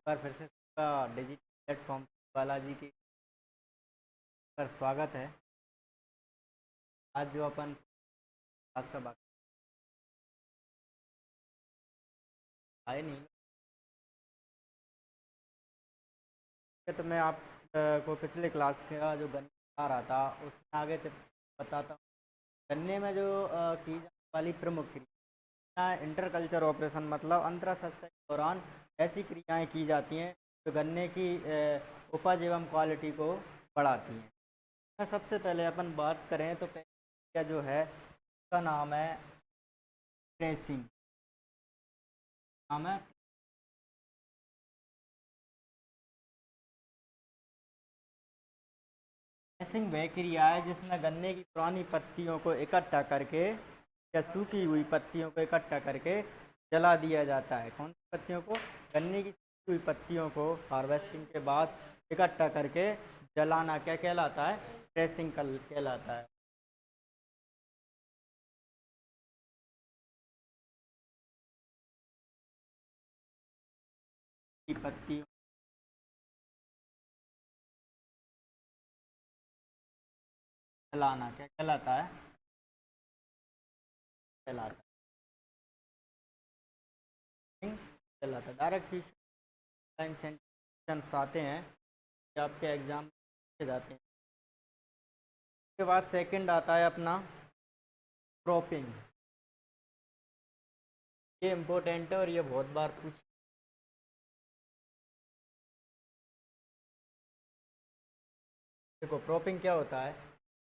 बार फिर से सबका डिजिटल प्लेटफॉर्म बालाजी की पर स्वागत है। आज जो अपन क्लास का बात आए नहीं तो मैं आप को पिछले क्लास का जो गन्ना आ रहा था उसमें आगे बताता हूँ। गन्ने में जो की जाने वाली प्रमुख क्रिया इंटरकल्चर ऑपरेशन मतलब अंतरशस्य के दौरान ऐसी क्रियाएं की जाती हैं जो गन्ने की उपज एवं क्वालिटी को बढ़ाती हैं। सबसे पहले अपन बात करें तो पहली क्रिया जो है उसका नाम है ट्रेसिंग। नाम है ट्रेसिंग वह क्रिया है जिसमें गन्ने की पुरानी पत्तियों को इकट्ठा करके या सूखी हुई पत्तियों को इकट्ठा करके जला दिया जाता है। कौन सी पत्तियों को? गन्ने की सूखी हुई पत्तियों को हार्वेस्टिंग के बाद इकट्ठा करके जलाना क्या कहलाता है? ट्रेसिंग कहलाता है। की पत्तियों जलाना क्या कहलाता है? कहलाता है कहलाता है। डायरेक्ट सेंटेंस आते हैं कि आपके एग्जाम में जाते हैं। उसके बाद सेकंड आता है अपना क्रॉपिंग। ये इम्पोर्टेंट है और ये बहुत बार पूछ देखो क्रॉपिंग क्या होता है?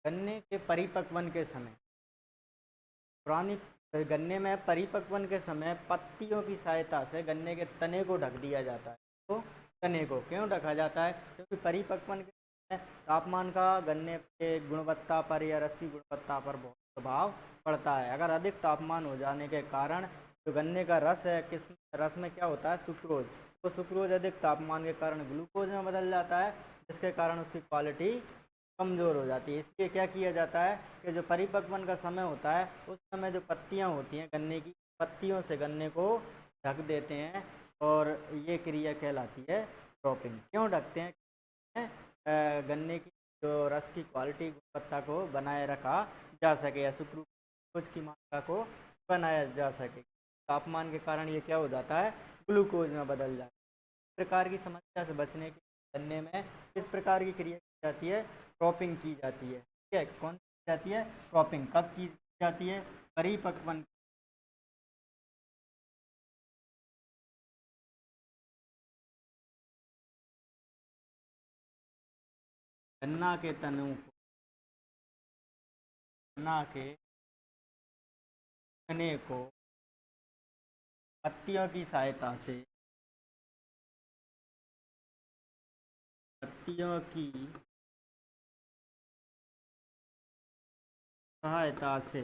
गन्ने के परिपक्वन के समय पुरानी गन्ने में परिपक्वन के समय पत्तियों की सहायता से गन्ने के तने को ढक दिया जाता है। तो तने को क्यों ढका जाता है? क्योंकि परिपक्वन के समय तापमान का गन्ने के गुणवत्ता पर या रस की गुणवत्ता पर बहुत प्रभाव पड़ता है। अगर अधिक तापमान हो जाने के कारण जो गन्ने का रस है, किस रस में क्या होता है? सुक्रोज। तो सुक्रोज अधिक तापमान के कारण ग्लूकोज में बदल जाता है, जिसके कारण उसकी क्वालिटी कमज़ोर हो जाती है। इसलिए क्या किया जाता है कि जो परिपक्वन का समय होता है उस समय जो पत्तियां होती हैं गन्ने की, पत्तियों से गन्ने को ढक देते हैं और ये क्रिया कहलाती है क्रॉपिंग। क्यों ढकते हैं? गन्ने की जो रस की क्वालिटी गुणवत्ता को बनाए रखा जा सके या सुक्रोज की मात्रा को बनाया जा सके। तापमान के कारण ये क्या हो जाता है? ग्लूकोज में बदल जाता है। इस प्रकार की समस्या से बचने के गन्ने में इस प्रकार की क्रिया की जाती है, क्रॉपिंग की जाती है। ठीक है, कौन सी की जाती है? क्रॉपिंग। कब की जाती है? परिपक्वन गन्ना के तनों को, गन्ना के तने को पत्तियों की सहायता से, पत्तियों की सहायता से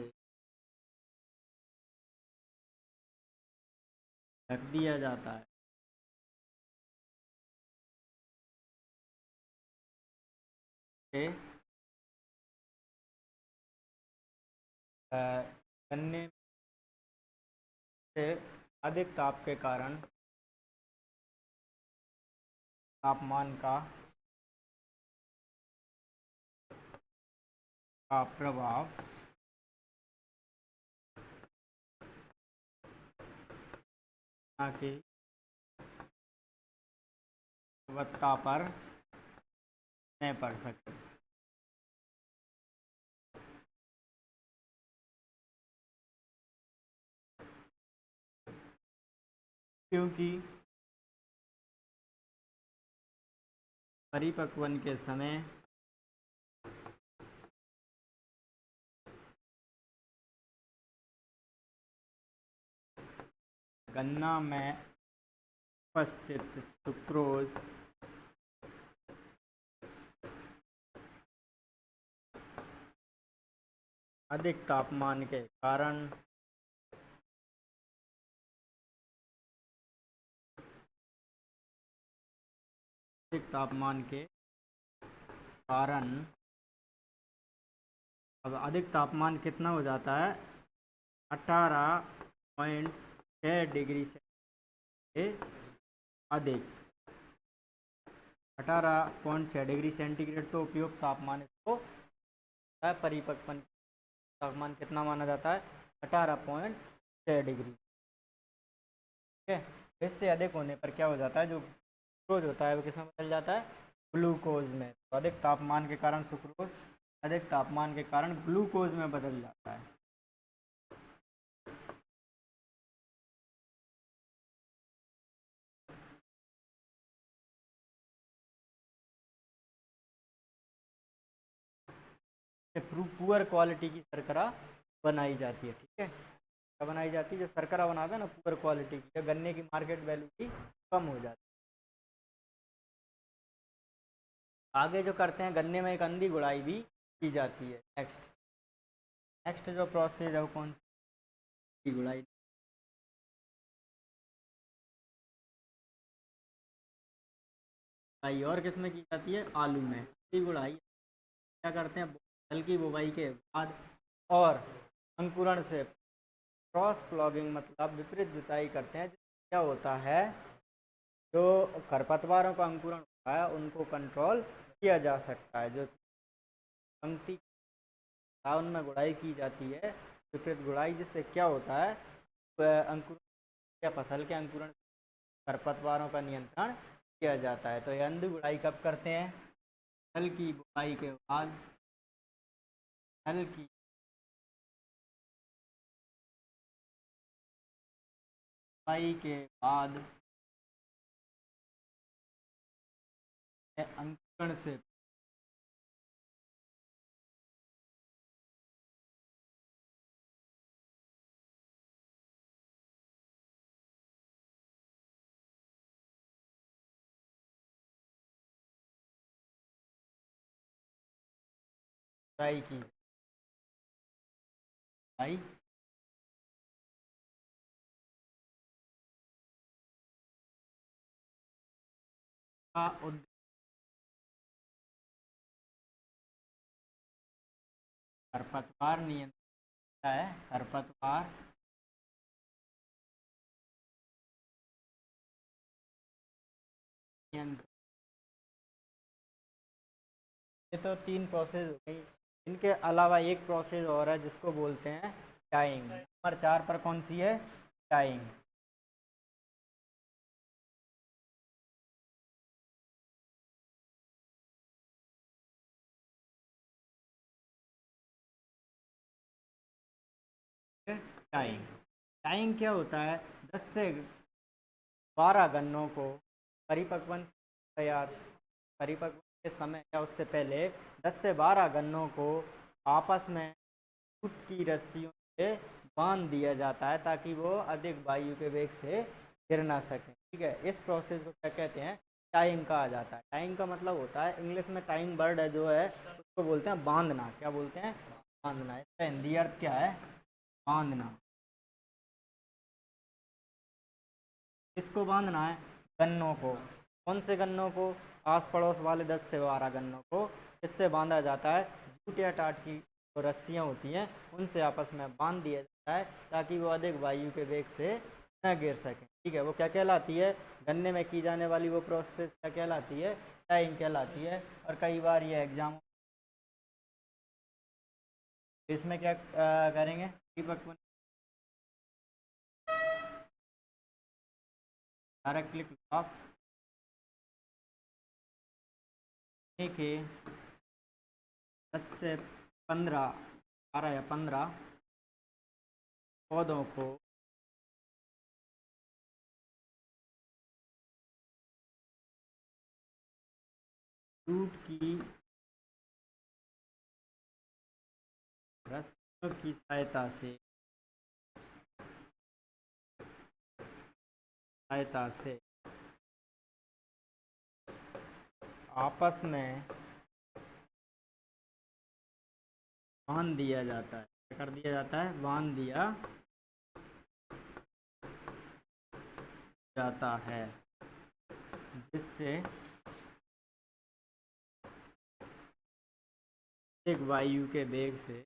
ढक दिया जाता है। गन्ने से अधिक ताप के कारण तापमान का प्रभाव की गुणवत्ता पर नहीं पड़ सकते। क्योंकि परिपक्वन के समय गन्ना में उपस्थित सुक्रोज अधिक तापमान के कारण अधिक तापमान के कारण अब अधिक तापमान कितना हो जाता है? 18.6 डिग्री से अधिक। 18.6 डिग्री सेंटीग्रेड तो उपयुक्त तापमान इसको परिपक्वन तापमान कितना माना जाता है? 18.6 डिग्री। ठीक है, इससे अधिक होने पर क्या हो जाता है? जो सुक्रोज होता है वो किसमें बदल जाता है? ग्लूकोज में। तो अधिक तापमान के कारण सुक्रोज अधिक तापमान के कारण ग्लूकोज में बदल जाता है। पुअर क्वालिटी की शर्करा बनाई जाती है। ठीक है, क्या बनाई जाती है? जो शर्करा बनाता है ना पुअर क्वालिटी की, गन्ने की मार्केट वैल्यू भी कम हो जाती है। आगे जो करते हैं, गन्ने में एक अंधी गुड़ाई भी की जाती है। नेक्स्ट जो प्रोसेस है वो कौन सी? गुड़ाई। और किस में की जाती है? आलू में। अंधी गुड़ाई क्या करते हैं? हल्की बुवाई के बाद और अंकुरण से क्रॉस प्लॉगिंग मतलब विपरीत जुताई करते हैं। क्या होता है? जो खरपतवारों का अंकुरण होता है उनको कंट्रोल किया जा सकता है। जो पंक्ति उनमें गुड़ाई की जाती है विपरीत गुड़ाई, जिससे क्या होता है? अंकुरण या फसल के अंकुरण खरपतवारों का नियंत्रण किया जाता है। तो ये अंधी गुड़ाई कब करते हैं? हल की बुवाई के बाद। हल की बुवाई के बाद अंकुरण से बुवाई की बुवाई का उद्देश्य खरपतवार नियंत्रण है। खरपतवार नियंत्रण। ये तो 3 प्रोसेस हो गई। इनके अलावा एक प्रोसेस और है जिसको बोलते हैं डाइंग। नंबर 4 पर कौन सी है? डाइंग। डाइंग डाइंग क्या होता है? 10 से 12 गन्नों को परिपक्वन तैयार परिपक्वन के समय या उससे पहले 10 से 12 गन्नों को आपस में जूट की रस्सियों से बांध दिया जाता है ताकि वो अधिक वायु के वेग से गिर ना सकें। ठीक है, इस प्रोसेस को क्या कहते हैं? टाइंग कहा जाता है। टाइंग का मतलब होता है, इंग्लिश में टाइंग वर्ड है जो है उसको बोलते हैं बांधना। क्या बोलते हैं? बांधना। इसका हिंदी अर्थ क्या है? बांधना। किसको बांधना है? गन्नों को। कौन से गन्नों को? आस पड़ोस वाले 10 से 12 गन्नों को। इससे बांधा जाता है? जूट या टाट की जो रस्सियाँ होती हैं उनसे आपस में बांध दिया जाता है ताकि वो अधिक वायु के वेग से न गिर सकें। ठीक है, वो क्या कहलाती है? गन्ने में की जाने वाली वो प्रोसेस क्या कहलाती है? टाइंग कहलाती है। और कई बार ये एग्जाम इसमें क्या करेंगे? दीपक डायरेक्टली आप के 10 से 15 12 या 15 पौधों को जूट की रस्सियों की सहायता से आपस में बांध दिया जाता है। क्या कर दिया जाता है? बांध दिया जाता है, जिससे एक वायु के वेग से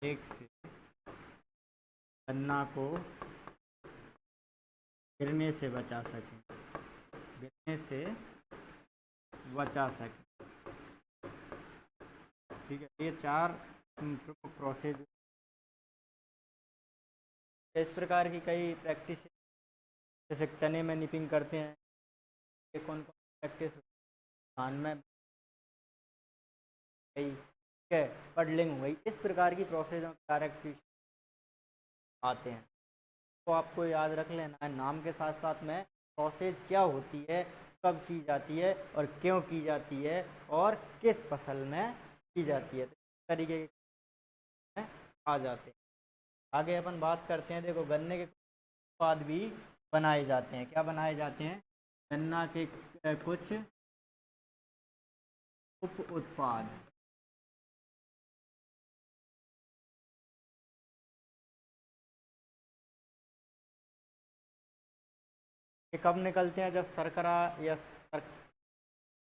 एक से गन्ना को गिरने से बचा सकें, गिरने से बचा सकें। ठीक है, ये 4 प्रमुख प्रोसेस। इस प्रकार की कई प्रैक्टिस, जैसे चने में निपिंग करते हैं, ये कौन कौन प्रैक्टिस, धान में गई, ठीक है, पडलिंग हुई, इस प्रकार की प्रोसेस में डायरेक्ट आते हैं। तो आपको याद रख लेना है, नाम के साथ साथ में प्रोसेस क्या होती है, कब की जाती है और क्यों की जाती है और किस फसल में की जाती है, तो इस तरीके के आ जाते हैं। आगे अपन बात करते हैं। देखो, गन्ने के उत्पाद भी बनाए जाते हैं। क्या बनाए जाते हैं? गन्ना के कुछ उप उत्पाद। ये कब निकलते हैं? जब शर्करा या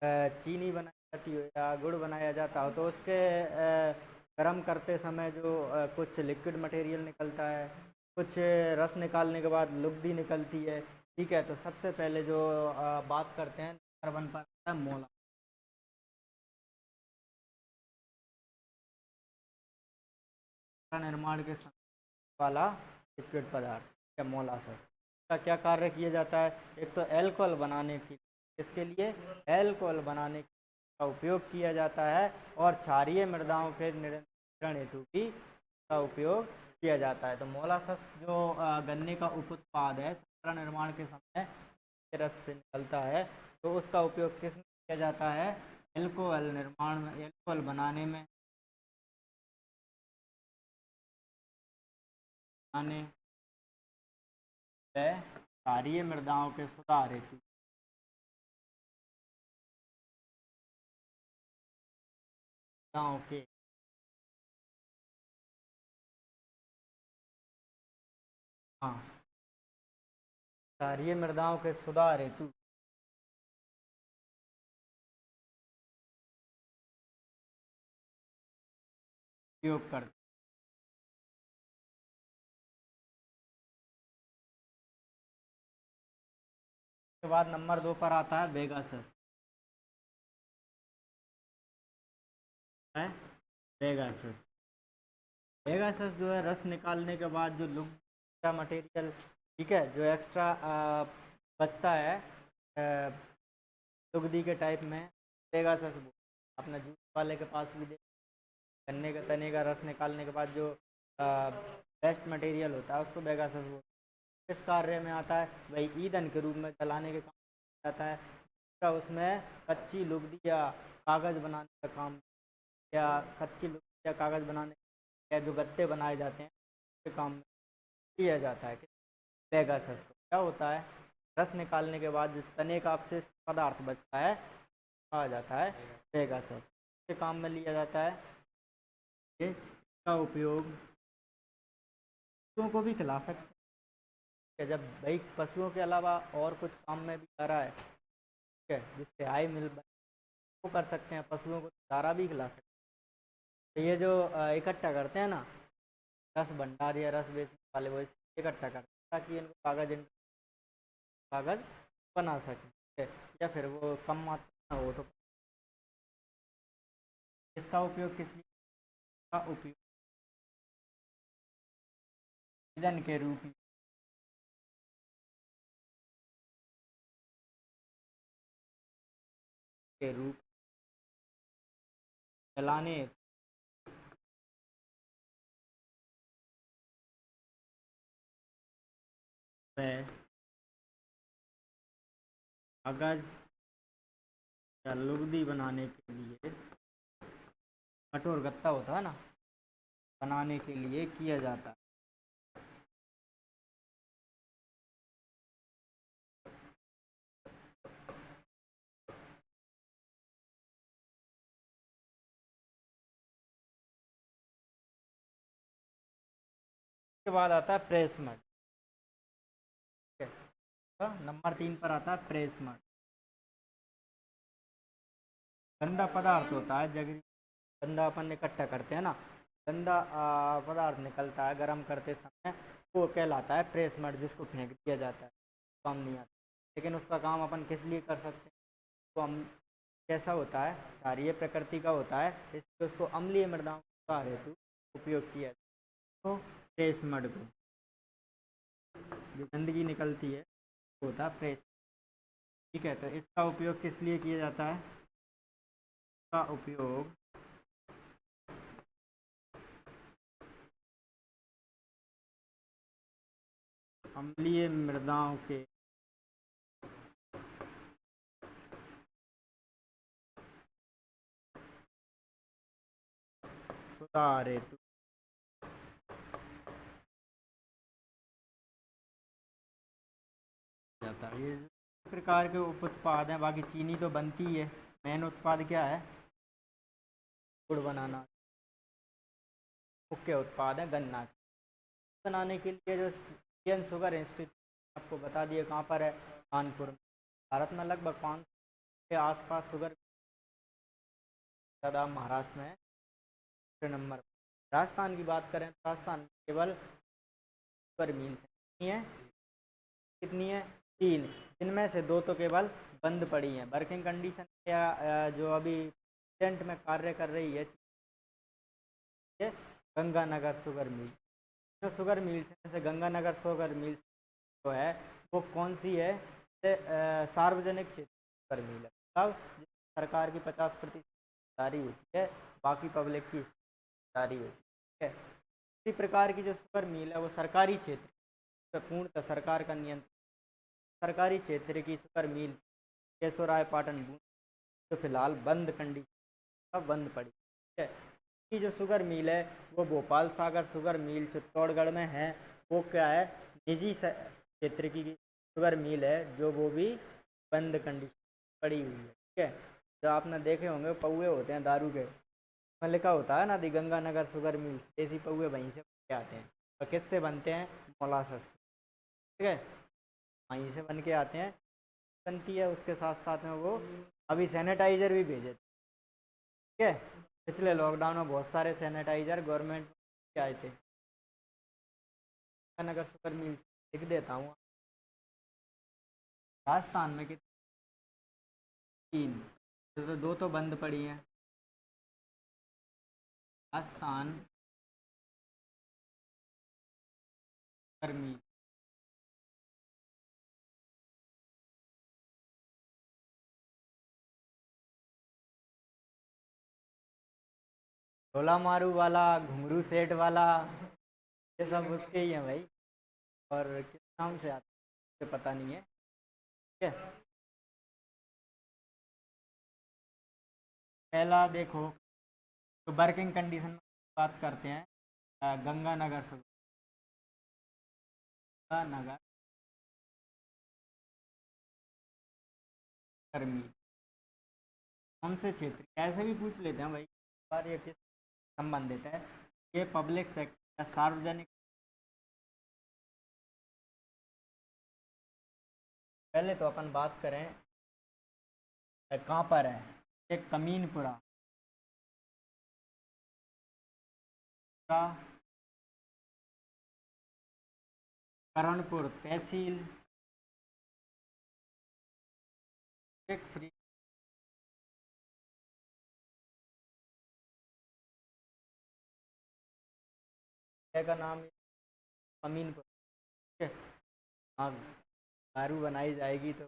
चीनी बनाई जाती हो या गुड़ बनाया जाता हो, तो उसके गर्म करते समय जो कुछ लिक्विड मटेरियल निकलता है, कुछ रस निकालने के बाद लुगदी निकलती है। ठीक है, तो सबसे पहले जो बात करते हैं नंबर 1 पर आता है मोला। निर्माण के समय वाला लिक्विड पदार्थ या मोलासस का क्या कार्य किया जाता है? एक तो एल्कोहल बनाने की, इसके लिए एल्कोहल बनाने का उपयोग किया जाता है, और क्षारीय मृदाओं के नियंत्रण हेतु भी का उपयोग किया जाता है। तो मोलासस जो गन्ने का उप उत्पाद है, शर्करा निर्माण के समय के रस से निकलता है, तो उसका उपयोग किस में किया जाता है? एल्कोहल निर्माण में, एल्कोहल बनाने में, बनाने क्षारीय मृदाओं के सुधार हेतु। के हाँ, क्षारीय मृदाओं के सुधार हेतु उपयोग करते। उसके बाद नंबर 2 पर आता है बेगासस। है बेगासस। बेगासस जो है रस निकालने के बाद जो लुगदी मटेरियल, ठीक है, जो एक्स्ट्रा बचता है लुगदी के टाइप में, बेगासस। अपना जूस वाले के पास भी देख, गन्ने के तने का रस निकालने के बाद जो वेस्ट मटेरियल होता है, उसको बेगासस बोलते हैं। किस कार्य में आता है? वही ईंधन के रूप में जलाने के काम में आता है। दूसरा, उसमें कच्ची लुगदी या कागज़ बनाने का काम, या कच्ची लुगदी या कागज़ बनाने या जो गत्ते बनाए जाते हैं उसके काम में किया जाता है। पेगासस को क्या होता है? रस निकालने के बाद जो तने का अवशिष्ट पदार्थ बचता है, कहा जाता है पेगासस, के काम में लिया जाता है। ये इसका उपयोग पशुओं को भी खिला सकते हैं, जब भाई पशुओं के अलावा और कुछ काम में भी आ रहा है, ठीक है, जिससे आय मिल, वो कर सकते हैं। पशुओं को चारा भी खिला सकते हैं। तो ये जो इकट्ठा करते हैं ना, रस भंडार या रस बेचने वाले, वो इसे इकट्ठा करते हैं ताकि इनको कागज़ बना सकें, ठीक है, या फिर वो कम मात्रा में हो तो। इसका उपयोग किस लिए? का उपयोग ईंधन के रूप में, के रूप जलाने में कागज़ या लुगदी बनाने के लिए, कठोर गत्ता होता है ना, बनाने के लिए किया जाता है। उसके बाद आता है प्रेस मड। ठीक है, तो नंबर 3 पर आता है प्रेस मड। गंदा पदार्थ होता है, जगह गंदा अपन इकट्ठा करते हैं ना, गंदा पदार्थ निकलता है गर्म करते समय, वो कहलाता है प्रेस मड, जिसको फेंक दिया जाता है, काम नहीं आता। लेकिन उसका काम अपन किस लिए कर सकते हैं? तो हम कैसा होता है, क्षारीय प्रकृति का होता है, इसलिए उसको अम्लीय मृदाओं का हेतु उपयोग किया जाता है। तो प्रेस मड को, जो गंदगी निकलती है वो होता है प्रेस। ठीक है, तो इसका उपयोग किस लिए किया जाता है? इसका उपयोग अम्लीय मृदाओं के सुधार हेतु जाता है। ये प्रकार के उप उत्पाद हैं, बाकी चीनी तो बनती ही है। मेन उत्पाद क्या है? गुड़ बनाना। मुख्य उत्पाद है गन्ना बनाने के लिए। जो इंडियन शुगर इंस्टीट्यूट आपको बता दिए कहाँ पर है, कानपुर में। भारत में लगभग 500 के आसपास शुगर ज़्यादा महाराष्ट्र में है, दूसरे नंबर। राजस्थान की बात करें तो राजस्थान में केवल शुगर मिल्स कितनी है? कितनी है? 3, जिनमें से 2 तो केवल बंद पड़ी हैं। वर्किंग कंडीशन या जो अभी प्रेजेंट में कार्य कर रही है गंगानगर शुगर मिल। जो शुगर मिल्स हैं, जैसे गंगानगर शुगर मिल्स जो है वो कौन सी है? सार्वजनिक क्षेत्र शुगर मिल है। तब सरकार की 50% हिस्सेदारी होती है, बाकी पब्लिक की हिस्सेदारी होती है। इसी प्रकार की जो शुगर मिल है वो सरकारी क्षेत्र, पूर्णतः सरकार का नियंत्रण। सरकारी क्षेत्र की शुगर मिल केशोराय पाटन बूंद जो फिलहाल बंद कंडीशन बंद पड़ी है। की जो शुगर मिल है वो भोपाल सागर शुगर मिल चित्तौड़गढ़ में है। वो क्या है? निजी क्षेत्र की शुगर मिल है, जो वो भी बंद कंडीशन पड़ी हुई है। ठीक है, जो आपने देखे होंगे पौए होते हैं दारू के, में लिखा होता है ना, दी गंगानगर शुगर मिल। देसी पौए वहीं से बन के आते हैं। और किससे बनते हैं? मोलासस। ठीक है, वहीं से बन के आते हैं, बनती है। उसके साथ साथ में वो अभी सैनिटाइज़र भी भेजे। ठीक है, पिछले लॉकडाउन में बहुत सारे सैनिटाइज़र गवर्नमेंट के आए थे। नगर शुगर मिल लिख देता हूँ। राजस्थान में कितनी? 3, तो 2 तो बंद पड़ी हैं। राजस्थान गर्मी, ढोला मारू वाला, घुंगरू सेठ वाला, ये सब उसके ही हैं भाई। और किस नाम से आता है मुझे पता नहीं है। ठीक है, पहला देखो, तो वर्किंग कंडीशन में बात करते हैं। गंगानगर से, गंगानगर गर्मी कौन से क्षेत्र, ऐसे भी पूछ लेते हैं भाई बार, ये किस संबंधित है? ये पब्लिक सेक्टर या सार्वजनिक। पहले तो अपन बात करें कहाँ पर है। एक कमीनपुरा करणपुर तहसील, एक श्री का नाम कमीनपुर। ठीक है, हाँ, दारू बनाई जाएगी तो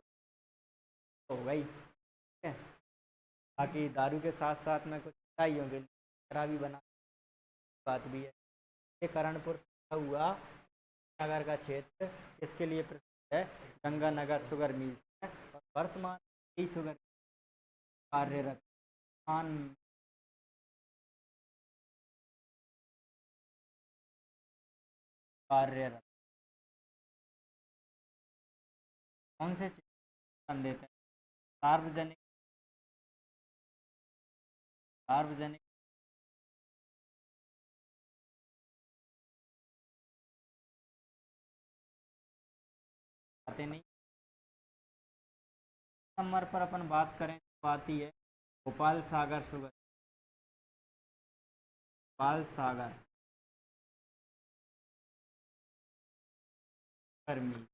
हो गई। ठीक है, बाकी दारू के साथ साथ में कुछ मिठाइयों के लिए शराबी बना बात भी है। ये करणपुर हुआ नगर का क्षेत्र, इसके लिए प्रसिद्ध है गंगानगर शुगर मिल है। और वर्तमान यही शुगर कार्यरत मान कार्यरत कौन से चिन्ह देते हैं? सार्वजनिक, सार्वजनिक आते नहीं। नंबर पर अपन बात करें तो आती है भोपाल सागर शुगर। बाल सागर गर्मी।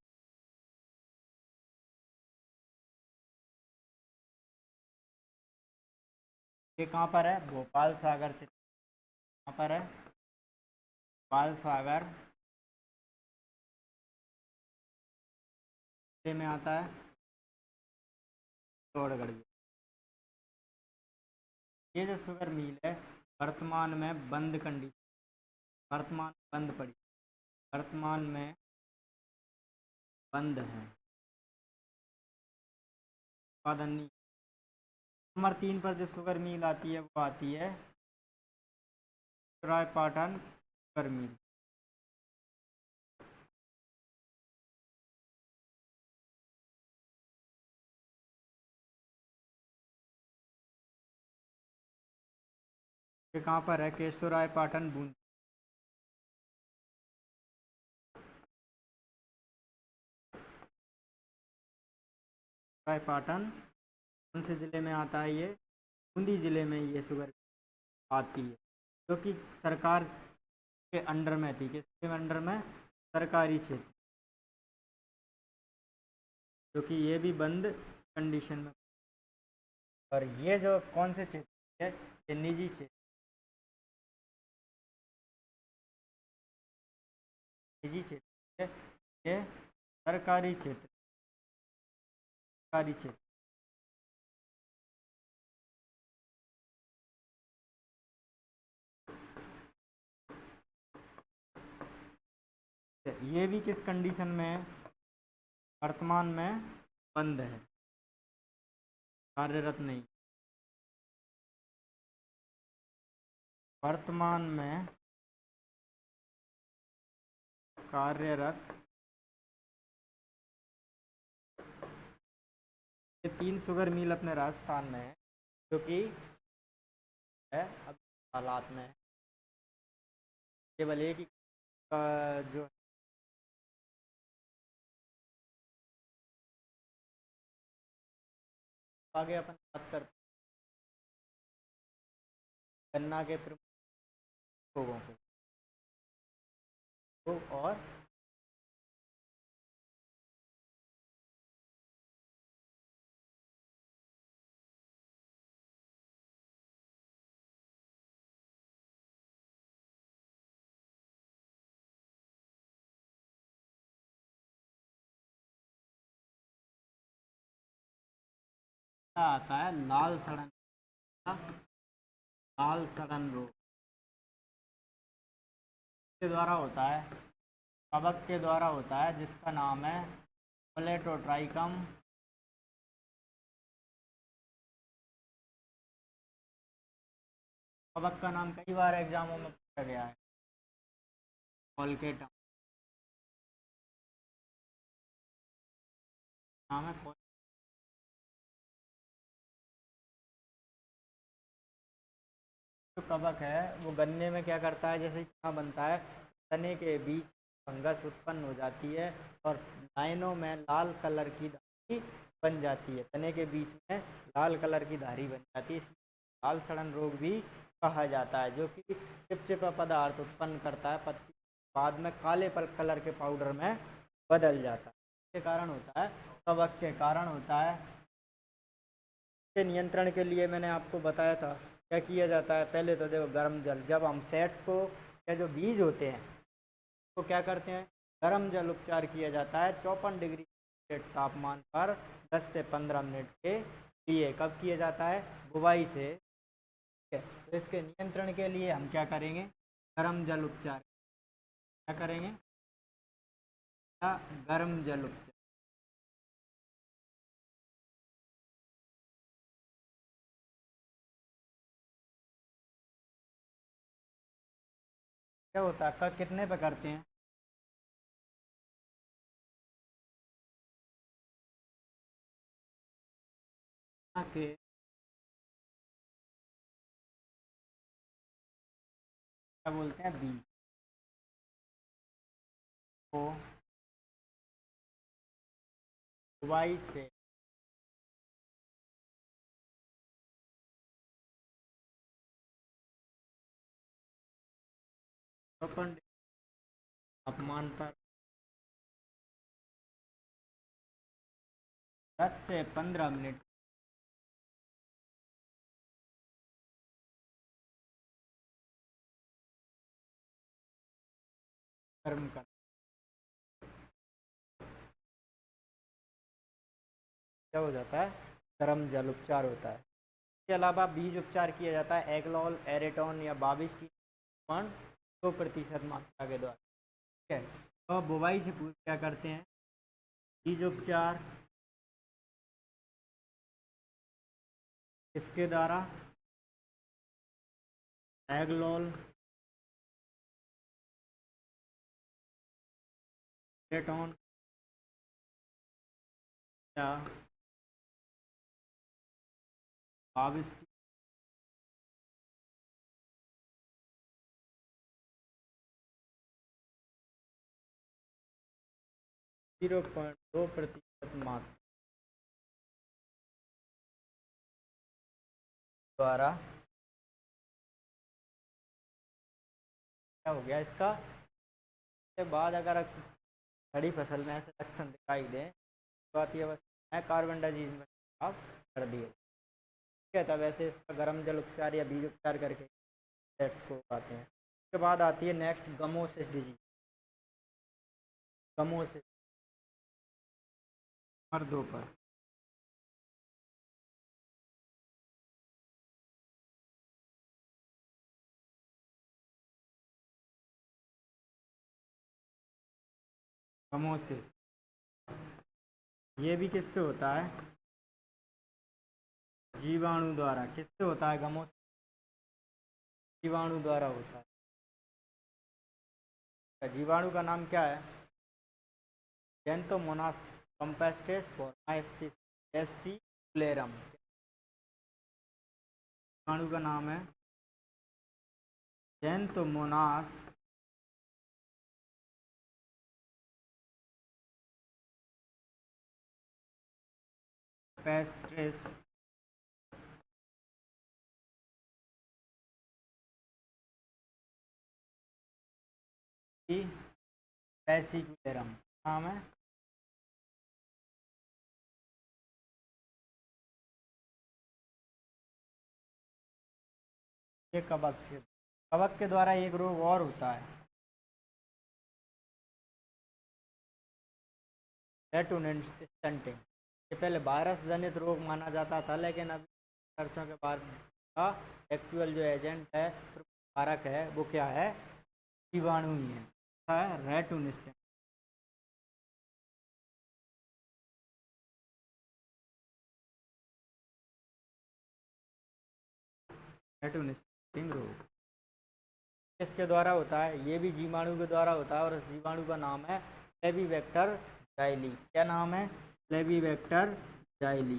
ये कहाँ पर है? भोपाल सागर से कहाँ पर है? भोपाल सागर जिले में आता है चित्तौड़गढ़। ये जो शुगर मिल है वर्तमान में बंद कंडीशन, वर्तमान बंद पड़ी, वर्तमान में बंद है, उत्पादन नहीं। नंबर 3 पर जो शुगर मिल आती है वो आती है रायपाटन शुगर मिल। ये कहाँ पर है? केशवरायपाटन बूंदी। रायपाटन कौन से ज़िले में आता है? ये बूंदी ज़िले में ये शुगर आती है, जो कि सरकार के अंडर में थी। किसके अंडर में? सरकारी क्षेत्र, जो कि ये भी बंद कंडीशन में। और ये जो कौन से क्षेत्र है? ये निजी क्षेत्र, निजी क्षेत्र है, ये सरकारी क्षेत्र, सरकारी क्षेत्र। ये भी किस कंडीशन में है? वर्तमान में बंद है, कार्यरत नहीं। वर्तमान में कार्यरत। ये 3 शुगर मिल अपने राजस्थान में है, जो कि है अब हालात में है। केवल एक ही जो आगे अपन बात करते गन्ना के प्रमुख लोगों को तो और क्या आता है? लाल सड़न, लाल सड़न रोग के द्वारा होता है, कवक के द्वारा होता है, जिसका नाम है प्लेटोट्राइकम। कवक का नाम कई बार एग्जामों में पूछा गया है, कॉलकेटम नाम है। जो कवक है वो गन्ने में क्या करता है? जैसे तना बनता है, तने के बीच फंगस उत्पन्न हो जाती है और लाइनों में लाल कलर की धारी बन जाती है, तने के बीच में लाल कलर की धारी बन जाती है, इसलिए लाल सड़न रोग भी कहा जाता है, जो कि चिपचिपा पदार्थ उत्पन्न करता है, पत्ती बाद में काले कलर के पाउडर में बदल जाता है। इसके कारण होता है, कवक के कारण होता है। के नियंत्रण के लिए मैंने आपको बताया था क्या किया जाता है। पहले तो देखो, गर्म जल, जब हम सेट्स को या जो बीज होते हैं तो क्या करते हैं? गर्म जल उपचार किया जाता है 54 डिग्री तापमान पर 10 से 15 मिनट के लिए। कब किया जाता है? बुवाई से। ठीक है, तो इसके नियंत्रण के लिए हम क्या करेंगे? गर्म जल उपचार। क्या करेंगे? गर्म जल उपचार। क्या होता है? कितने पे करते हैं? के क्या बोलते हैं? बीज को बुवाई से अपन तापमान पर 10 से 15 मिनट गर्म कर, क्या हो जाता है, गर्म जल उपचार होता है। इसके अलावा बीज उपचार किया जाता है एगलॉल, एरेटोन या बाविस्टीन 2% मात्रा के द्वारा। ठीक है, तो बुवाई से पूर्व क्या करते हैं, बीज उपचार इसके द्वारा एगलॉल, एरेटोन या बाविस्टीन 0.2% मात्रा द्वारा, क्या हो गया इसका, के बाद अगर खड़ी फसल में ऐसे लक्षण दिखाई दे तो आती है, बस मैं कार्बन डाइजीन में आप कर दिए। ठीक है, तब ऐसे इसका गर्म जल उपचार या बीज उपचार करके पेट्स को आते हैं। उसके बाद आती है next gummosis disease. Gummosis number 2 पर गमोसिस, ये भी किससे होता है, जीवाणु द्वारा। किससे होता है गमोसिस, जीवाणु द्वारा होता है। जीवाणु का नाम क्या है, जेंथोमोनास कंपेस्टेस फॉर्माइस्पिस जीवाणु का नाम है जेंथोमोनास पेस्ट्रेस वेसिकुलरम नाम है। ये कवक से, कवक के द्वारा एक रोग और होता है रेटुनेंट स्टंटिंग। ये पहले वायरस जनित रोग माना जाता था, लेकिन अब रिसर्चों के बाद का एक्चुअल जो एजेंट है, कारक है, वो क्या है, जीवाणु ही है रेटुनिस्टिंग। रेटुनिस्टिंग रोग किसके द्वारा होता है, ये भी जीवाणु के द्वारा होता है, और इस जीवाणु का नाम है फ्लेविवेक्टर जाइली। क्या नाम है, फ्लेविवेक्टर जाइली।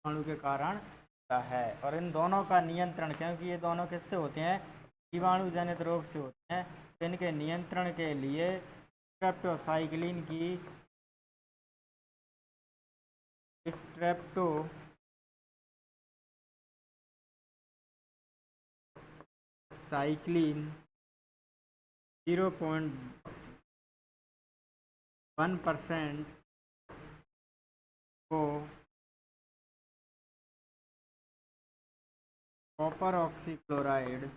जीवाणु के कारण है, और इन दोनों का नियंत्रण, क्योंकि ये दोनों किससे होते हैं, जीवाणु जनित रोग से होते हैं, तो इनके नियंत्रण के लिए स्ट्रेप्टोसाइक्लिन की स्ट्रेप्टोसाइक्लिन 0.1% को कॉपर ऑक्सीक्लोराइड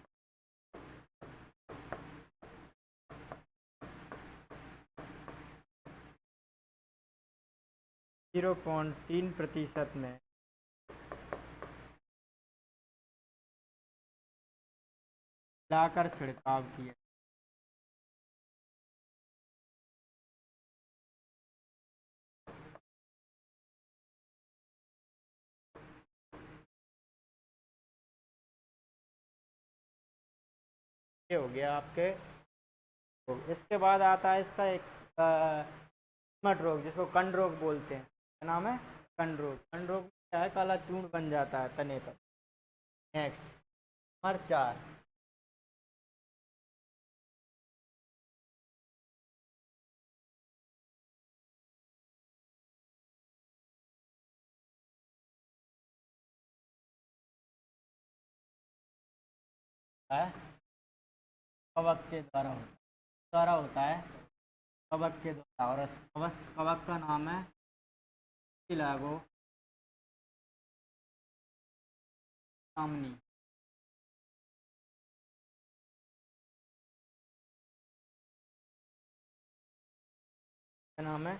0.3% में मिलाकर छिड़काव किया। ये हो गया आपके। तो इसके बाद आता है इसका एक कीमट रोग, जिसको कंड रोग बोलते हैं। क्या नाम है, कंड रोग। कंड रोग क्या है, काला चूर्ण बन जाता है तने पर। नेक्स्ट नंबर 4 है कवक के द्वारा होता है कवक के द्वारा, और इस कवक का नाम है लागो सामनी। क्या नाम है?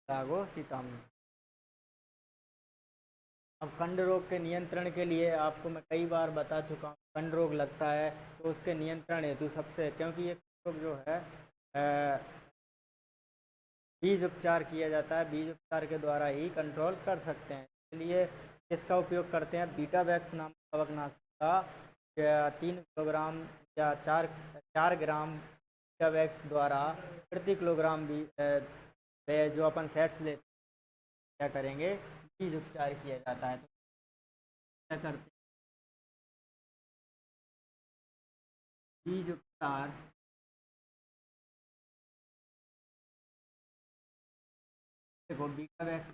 लागो सीतामणी। अब कंड रोग के नियंत्रण के लिए आपको मैं कई बार बता चुका हूँ, कंड रोग लगता है तो उसके नियंत्रण हेतु सबसे, क्योंकि ये रोग जो है बीज उपचार किया जाता है, बीज उपचार के द्वारा ही कंट्रोल कर सकते हैं। इसलिए इसका उपयोग करते हैं बीटा वैक्स नामक कवकनाशक का 3 किलोग्राम या 4 ग्राम बीटा वैक्स द्वारा प्रति किलोग्राम भी जो अपन सेट्स लेते क्या करेंगे, बीज उपचार किया जाता है। तो क्या करते बीज उपचार देखो बीटा वैक्स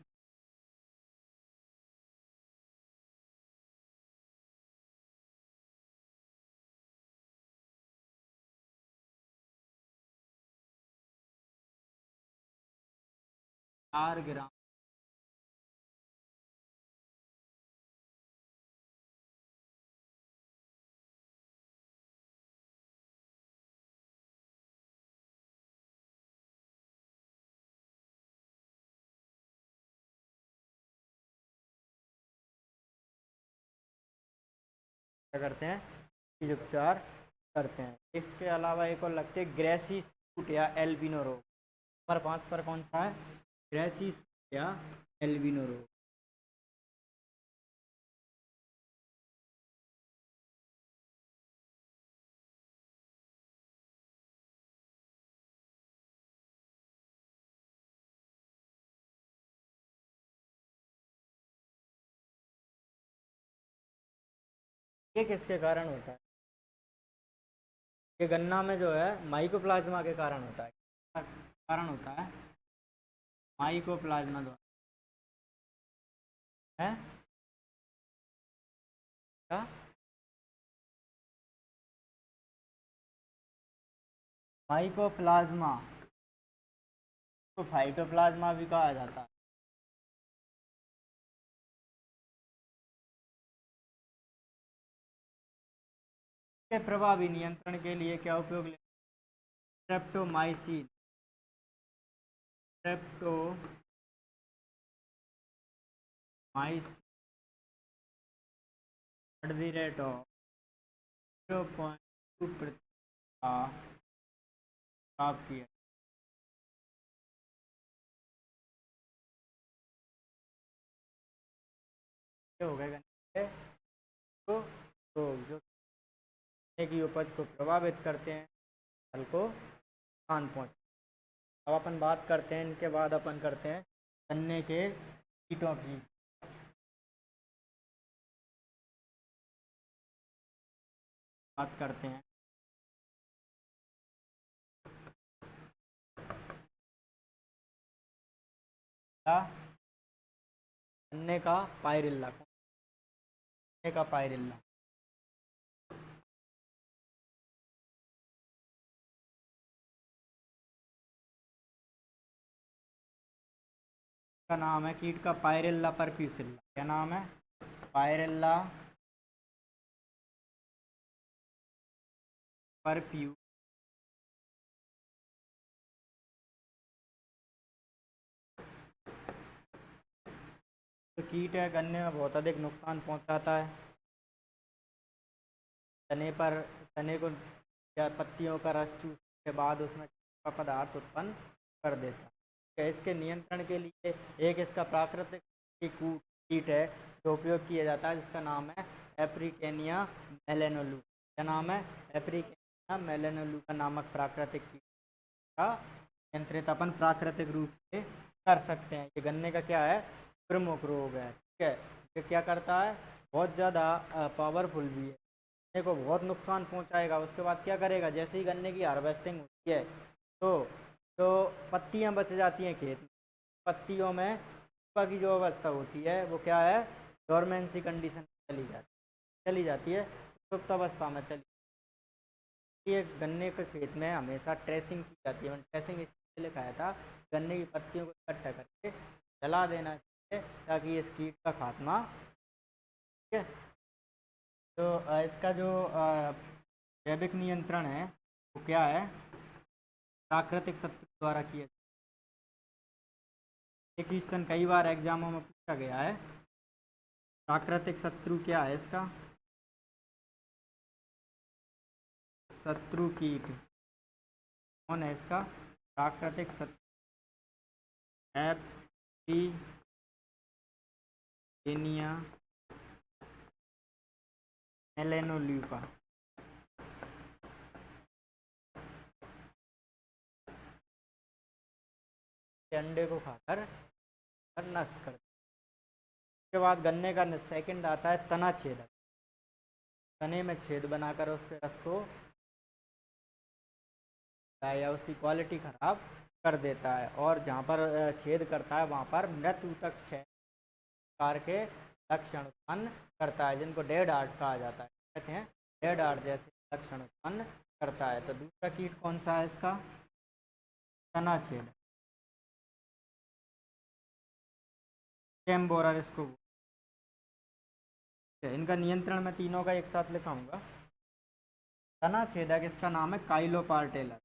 4 ग्राम क्या करते हैं, बीज उपचार करते हैं। इसके अलावा एक और लगते हैं ग्रेसी सूट या एल्बिनो रोग। नंबर 5 पर कौन सा है? ग्रेसी सूट या एल्बिनो रोग। ये किसके कारण होता है? ये गन्ना में जो है माइकोप्लाज्मा के कारण होता है। कारण होता है माइकोप्लाज्मा द्वारा है क्या? माइकोप्लाज्मा तो फाइटोप्लाज्मा भी कहा जाता है। के प्रभावी नियंत्रण के लिए क्या उपयोग ले? Streptomycin at the rate of 0.2% आप किया हो गए तो रोग जो की उपज को प्रभावित करते हैं, फल को नुकसान पहुँच। अब अपन बात करते हैं, इनके बाद अपन करते हैं गन्ने के कीटों की बात करते हैं। गन्ने का पायरिल्ला, गन्ने का पायरिल्ला का नाम है कीट का पायरिल्ला परफ्यूसिल्ला। क्या नाम है? पायरिल्ला परफ्यू तो कीट है, गन्ने में बहुत अधिक नुकसान पहुंचाता है। तने को या पत्तियों का रस चूसने के बाद उसमें का पदार्थ उत्पन्न कर देता है। इसके नियंत्रण के लिए एक इसका प्राकृतिक कीट है जो उपयोग किया जाता है, जिसका नाम है एप्रिकेनिया मेलेनोलू। क्या नाम है? एप्रिकेनिया मेलेनोलू का नामक प्राकृतिक कीट का नियंत्रित अपन प्राकृतिक रूप से कर सकते हैं। ये गन्ने का क्या है? प्रमुख रोग है। ठीक है, ये क्या करता है? बहुत ज़्यादा पावरफुल भी है, गन्ने को बहुत नुकसान पहुंचाएगा। उसके बाद क्या करेगा? जैसे ही गन्ने की हार्वेस्टिंग होती है तो जो पत्तियां बच जाती हैं खेत में, पत्तियों में की जो अवस्था होती है वो क्या है? डोरमेंसी कंडीशन चली जाती है। सुप्त अवस्था में चली। ये गन्ने के खेत में हमेशा ट्रेसिंग की जाती है। मैंने ट्रेसिंग इसलिए लिखाया था, गन्ने की पत्तियों को इकट्ठा करके जला देना चाहिए ताकि इस कीट का खात्मा। ठीक है। तो इसका जो जैविक नियंत्रण है वो क्या है? प्राकृतिक शत्रु द्वारा किया। ये क्वेश्चन कई बार एग्जामों में पूछा गया है। प्राकृतिक शत्रु क्या है इसका? शत्रु कीट कौन है इसका? प्राकृतिक शत्रु एपिडेनिया मेलेनोल्यूका। अंडे को खाकर नष्ट कर। उसके बाद गन्ने का सेकंड आता है तना छेदक। तने में छेद बनाकर उसके रस को या उसकी क्वालिटी खराब कर देता है, और जहाँ पर छेद करता है वहाँ पर मृत्यु तक प्रकार के लक्षण उत्पन्न करता है, जिनको डेड आर्ट कहा जाता है। कहते हैं डेड आर्ट जैसे लक्षण उत्पन्न करता है। तो दूसरा कीट कौन सा है इसका? तना छेद, कैम्बोरर इसको। इनका नियंत्रण मैं तीनों का एक साथ लिखाऊंगा। तना छेदक इसका नाम है काइलोपार्टेलस।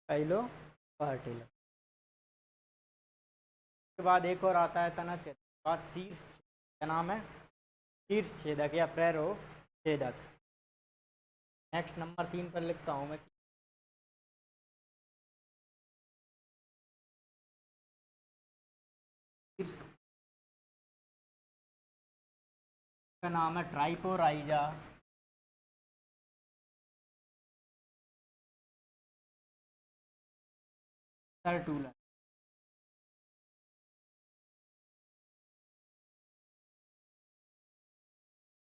काइलोपार्टेलस के बाद एक और आता है तना छेदक, बाद शीर्ष छेदक। क्या नाम है? शीर्ष छेदक या प्रेरो छेदक। नेक्स्ट नंबर 3 पर लिखता हूँ मैं। का नाम है ट्राइकोराइजा सर्टूलस।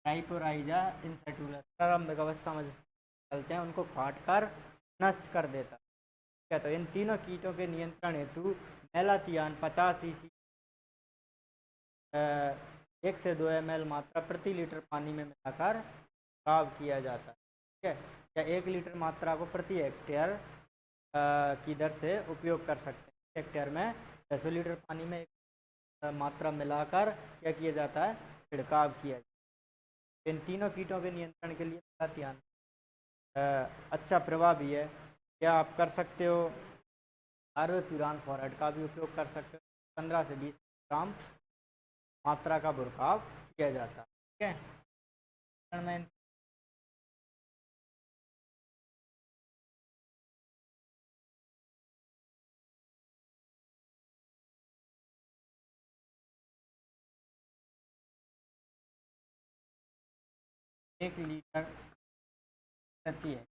ट्राइकोराइजा इंसर्टूलस प्रारंभिक अवस्था में चलते हैं, उनको फाट कर नष्ट कर देता है। ठीक है। तो इन तीनों कीटों के नियंत्रण हेतु मेलाथियान 50 cc 1 से 2 ml मात्रा प्रति लीटर पानी में मिलाकर छिड़काव किया जाता है। ठीक है। या 1 लीटर मात्रा को प्रति हेक्टेयर की दर से उपयोग कर सकते हैं। हेक्टेयर में 600 लीटर पानी में एक मात्रा मिलाकर क्या किया जाता है? छिड़काव किया जाता है। इन तीनों कीटों के नियंत्रण के लिए मेलाथियान अच्छा प्रभावी है। क्या आप कर सकते हो? कार्बोफ्यूरान फॉरएट का भी उपयोग कर सकते हो। 15 से 20 ग्राम मात्रा का बुरकाव किया जाता है। ठीक है। एक लीटर प्रति है।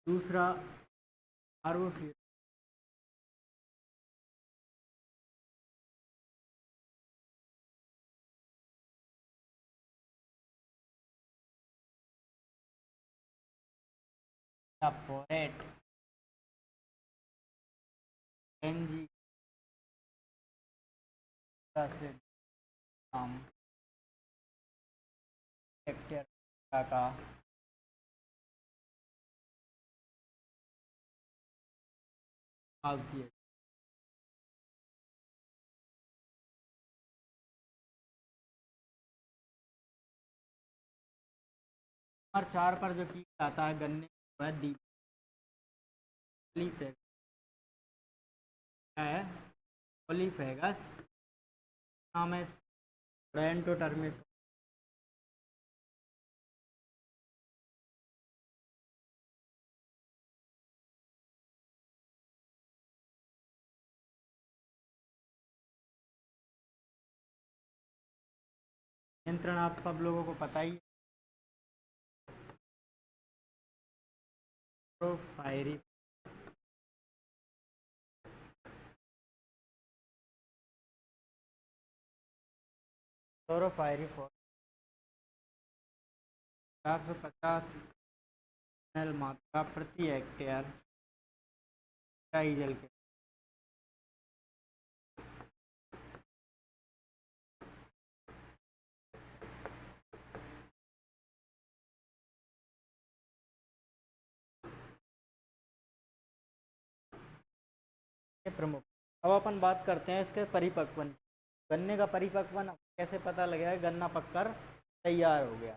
दूसरा कार्बोफ्यूरान फॉरेट एनजी से हम हेक्टेयर का भाव किए। नंबर 4 पर जो कीट आता है गन्ने वह डीपलीफेगस है। पॉलीफेगस नाम है ब्रेंटोटर्मिस। नियंत्रण आप सब लोगों को पता ही है। प्रोफायरी क्लोरोफायरी 450 ml मात्रा प्रति हेक्टेयर सिंचाई जल के प्रमुख। अब अपन बात करते हैं इसके परिपक्वन। गन्ने का परिपक्वन कैसे पता लगेगा गन्ना पककर तैयार हो गया।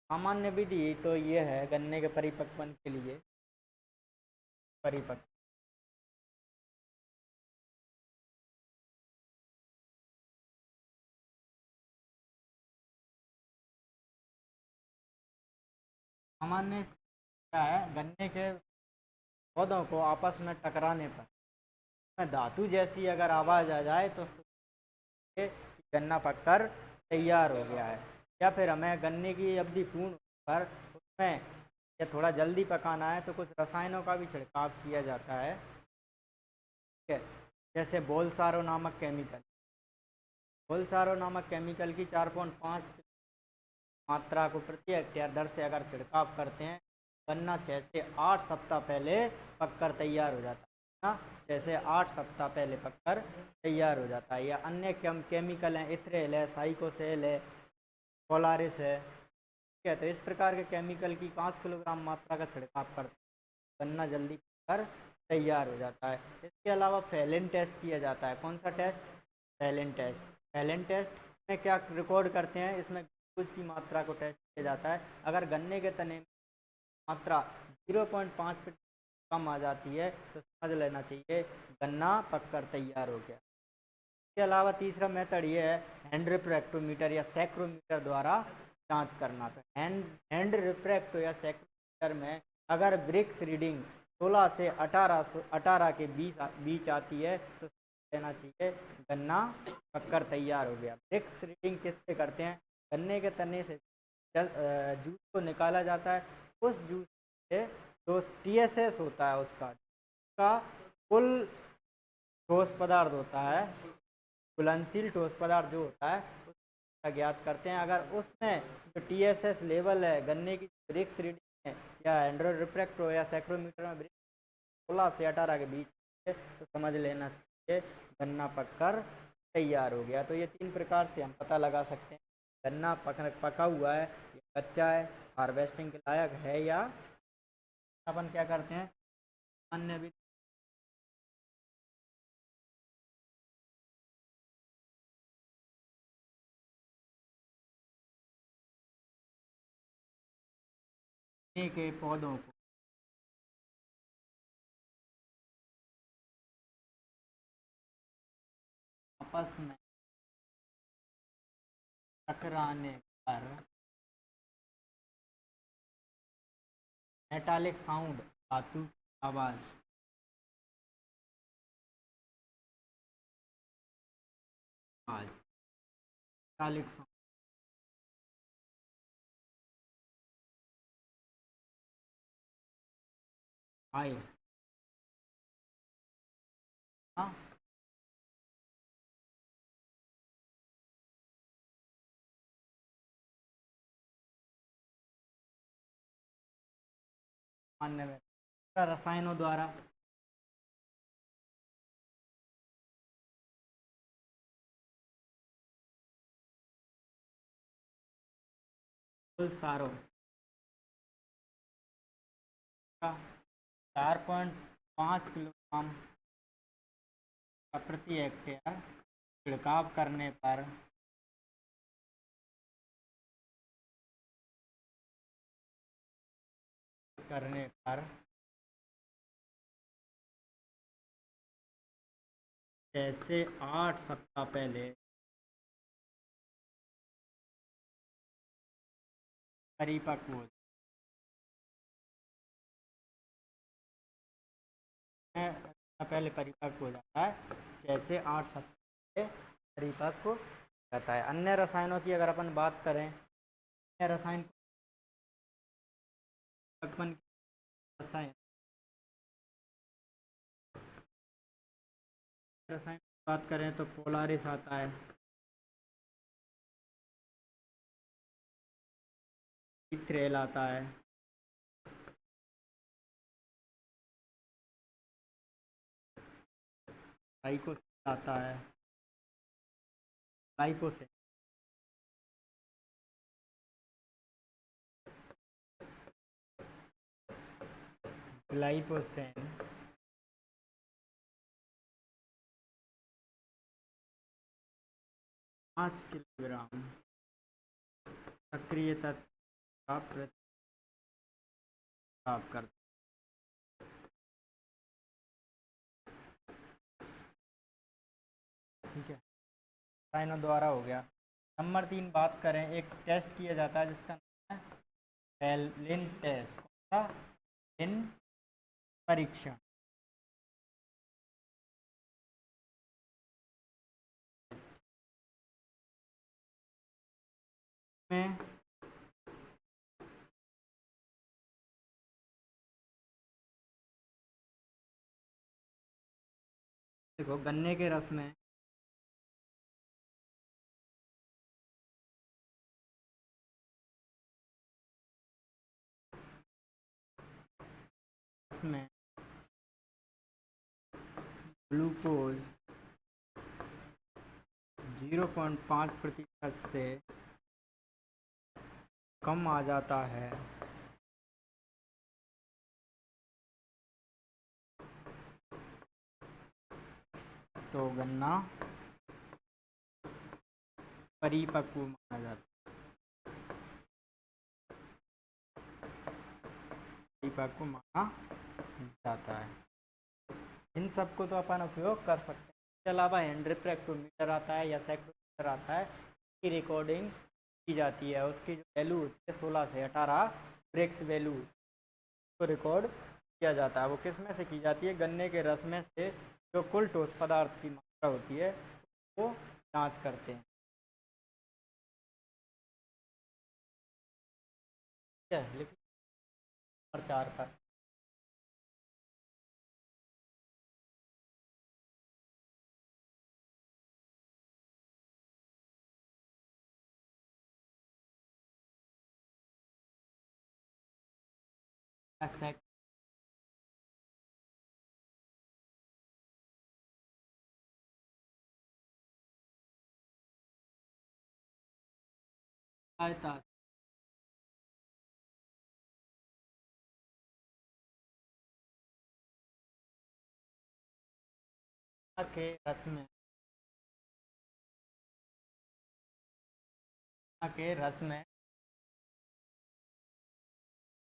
सामान्य विधि तो ये है गन्ने के परिपक्वन के लिए। परिपक्व सामान्य क्या है, गन्ने के पौधों को आपस में टकराने पर धातु जैसी अगर आवाज़ आ जाए तो कि गन्ना पककर तैयार हो गया है। या फिर हमें गन्ने की अवधि पूर्ण पर उसमें या थोड़ा जल्दी पकाना है तो कुछ रसायनों का भी छिड़काव किया जाता है, ठीक है। जैसे बोलसारो नामक केमिकल। बोलसारो नामक केमिकल की 4.5 मात्रा को प्रति हेक्टेयर दर से अगर छिड़काव करते हैं, गन्ना 6 से 8 सप्ताह पहले पककर तैयार हो जाता है ना। 6 से 8 सप्ताह पहले पककर तैयार हो जाता है। या अन्य केमिकल हैं, इथ्रेल है, साइकोसेल है, पोलारिस है, ठीक है। तो इस प्रकार के केमिकल की 5 किलोग्राम मात्रा का छिड़काव करते गन्ना जल्दी पककर तैयार हो जाता है। इसके अलावा फैलेन टेस्ट किया जाता है। कौन सा टेस्ट? फैलेन टेस्ट। फैलेन टेस्ट में क्या रिकॉर्ड करते हैं, इसमें ग्लूकोज की मात्रा को टेस्ट किया जाता है। अगर गन्ने के तने में मात्रा 0.5% कम आ जाती है तो समझ लेना चाहिए गन्ना पककर तैयार हो गया। इसके अलावा तीसरा मेथड ये है हैंड रिफ्रैक्टोमीटर या सैक्रोमीटर द्वारा जांच करना। तो हैंड रिफ्रैक्टो या सैक्रोमीटर में अगर ब्रिक्स रीडिंग 16 से 18 के बीच आती है तो लेना चाहिए गन्ना पककर तैयार हो गया। ब्रिक्स रीडिंग किससे करते हैं? गन्ने के तने से जूस को निकाला जाता है। उस जूस से जो TSS होता है उसका कुल ठोस पदार्थ होता है, घुलनशील ठोस पदार्थ जो होता है उसका ज्ञात करते हैं। अगर उसमें जो TSS लेवल है गन्ने की ब्रिक्स रीडिंग है या हैंड रिफ्रैक्टो या सैक्रोमीटर में 16 से 18 के बीच है तो समझ लेना चाहिए गन्ना पककर तैयार हो गया। तो ये 3 प्रकार से हम पता लगा सकते हैं गन्ना पका हुआ है, कच्चा है, हार्वेस्टिंग के लायक है या। अपन क्या करते हैं अन्य भी के पौधों को आपस में टकराने पर मेटालिक साउंड धातु आवाज मेटालिक साउंड आए। हाँ, मानने में रसायनों द्वारा सारो का 4.5 किलोग्राम प्रति हेक्टेयर छिड़काव करने पर 6 से 8 सप्ताह पहले परिपक्व हो पहले परिपक्व हो जाता है। 6 से 8 सप्ताह पहले परिपक्व हो जाता है। अन्य रसायनों की अगर अपन बात करें, अन्य रसायन रसायन रसायन बात करें तो पोलारिस आता है, इथ्रेल आता है, लाइकोसेन आता है, लाइकोसेन, ग्लाइकोसेन, 5 किलोग्राम सक्रिय तत्व का प्रतिस्थाप करता है। ठीक है, साइनों द्वारा हो गया। नंबर 3 बात करें, एक टेस्ट किया जाता है जिसका नाम है लिन टेस्ट। कौन सा? लिन परीक्षण। में देखो, गन्ने के रस में ग्लूकोज 0.5% से कम आ जाता है तो गन्ना परिपक्व माना जाता है। परिपक्व माना जाता है। इन सब को तो अपन उपयोग कर सकते हैं। इसके अलावा हैंड रिफ्रैक्टोमीटर आता है या सेक्टोमीटर आता है, की रिकॉर्डिंग की जाती है। उसकी जो वैल्यू होती है 16 से 18 ब्रेक्स वैल्यू को रिकॉर्ड किया जाता है। वो किस में से की जाती है? गन्ने के रस में से जो कुल ठोस पदार्थ की मात्रा होती है वो जांच करते हैं। ठीक है, लिखिए नंबर 4 पर। सहायता के रस में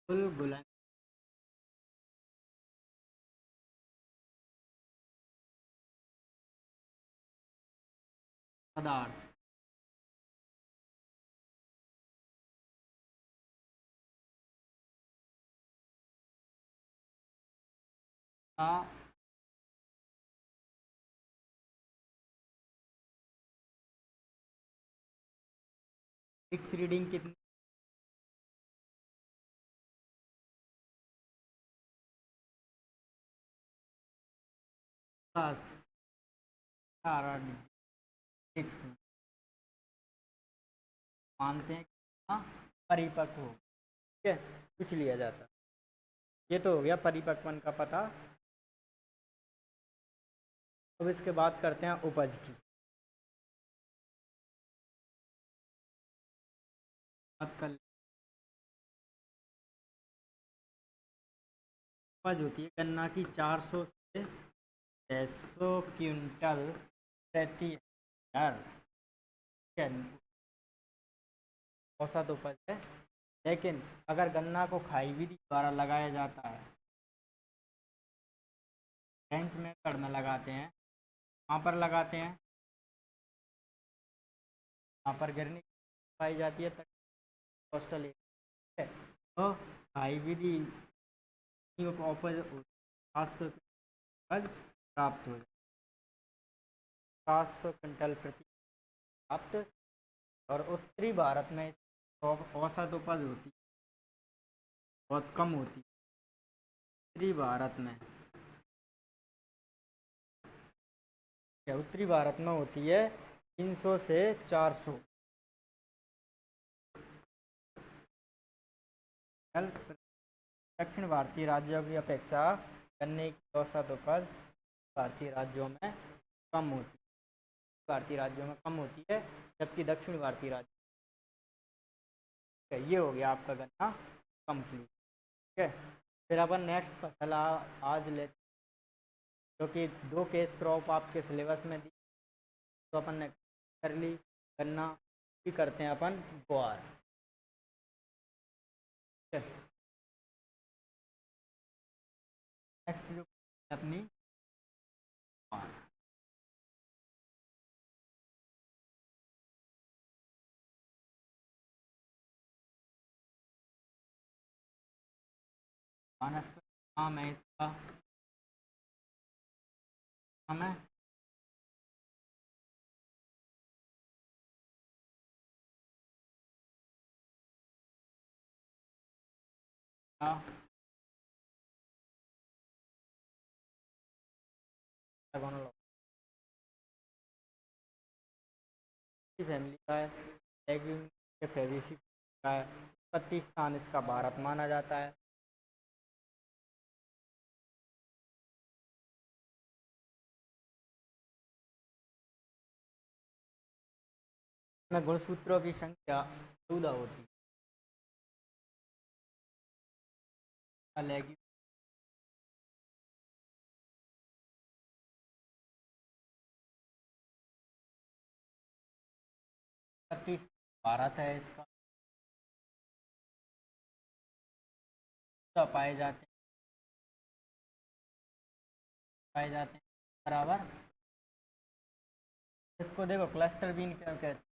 कुल घुलन पदार्थ का फिक्स रीडिंग कितनी? 10 मानते हैं कि परिपक्व हो। ठीक है, पूछ लिया जाता। ये तो हो गया परिपक्वन का पता। अब इसके बाद करते हैं उपज की बात कर। उपज होती है गन्ना की 400 से 600 क्विंटल प्रति हेक्टेयर। ठीक है, औसत उपज है। लेकिन अगर गन्ना को खाई विधि द्वारा लगाया जाता है, बेंच मेथड में लगाते हैं, वहाँ पर लगाते हैं, वहाँ पर गिरनी पाई जाती है कोस्टल एरिया। तो खाई विधि उपज 700 उपज प्राप्त हो जाए, 700 क्विंटल प्रति प्राप्त। और उत्तरी भारत में औसत उपज होती है बहुत कम होती है। उत्तरी भारत में, क्या उत्तरी भारत में होती है 300 से 400। दक्षिण भारतीय राज्यों की अपेक्षा गन्ने की औसत उपज भारतीय राज्यों में कम होती है, भारतीय राज्यों में कम होती है, जबकि दक्षिण भारतीय राज्य। ये हो गया आपका गन्ना कंप्लीट। ठीक है, फिर अपन नेक्स्ट फसल आज लेते, जो कि 2 केस क्रॉप आपके सिलेबस में दी, तो अपन ने कर ली गन्ना, भी करते हैं अपन ग्वार। ठीक है, नेक्स्ट जो अपनी ग्वार। वानस्पतिक नाम है इसका, नाम है फैमिली का है, लेग्यूम के फेबेसी का है। उत्पत्ति स्थान इसका भारत माना जाता है। इसमें गुणसूत्रों की संख्या 14 होती है। लेग्यूम उत्पत्ति भारत है इसका, पाए जाते हैं बराबर। इसको देखो क्लस्टर बीन क्या कहते हैं,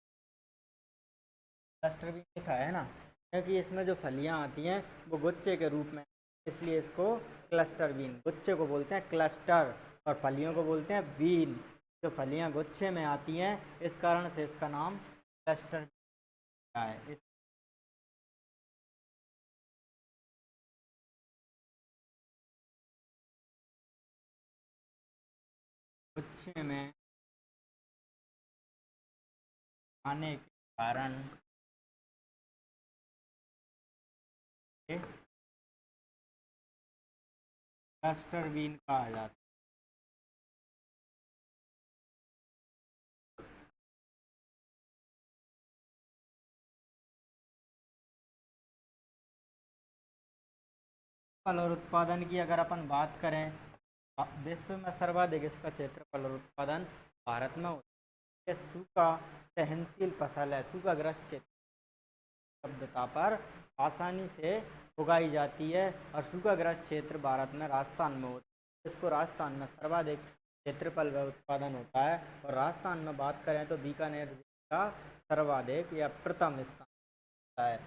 क्लस्टर बीन लिखा है ना, क्योंकि इसमें जो फलियां आती हैं वो गुच्छे के रूप में, इसलिए इसको क्लस्टर बीन, गुच्छे को बोलते हैं क्लस्टर और फलियों को बोलते हैं बीन। जो फलियां गुच्छे में आती हैं इस कारण से इसका नाम क्लस्टर है। इस गुच्छे में आने के कारण क्लस्टर बीन कहा जाता है। फल और उत्पादन की अगर अपन बात करें, विश्व में सर्वाधिक इसका क्षेत्रफल और उत्पादन भारत में होता है। सूखा सहनशील फसल है, सूखाग्रस्त क्षेत्र उपलब्धता पर आसानी से उगाई जाती है और सूखाग्रस्त क्षेत्र भारत में राजस्थान में होता है। इसको राजस्थान में सर्वाधिक क्षेत्रफल व उत्पादन होता है। और राजस्थान में बात करें तो बीकानेर का सर्वाधिक या प्रथम स्थान होता है।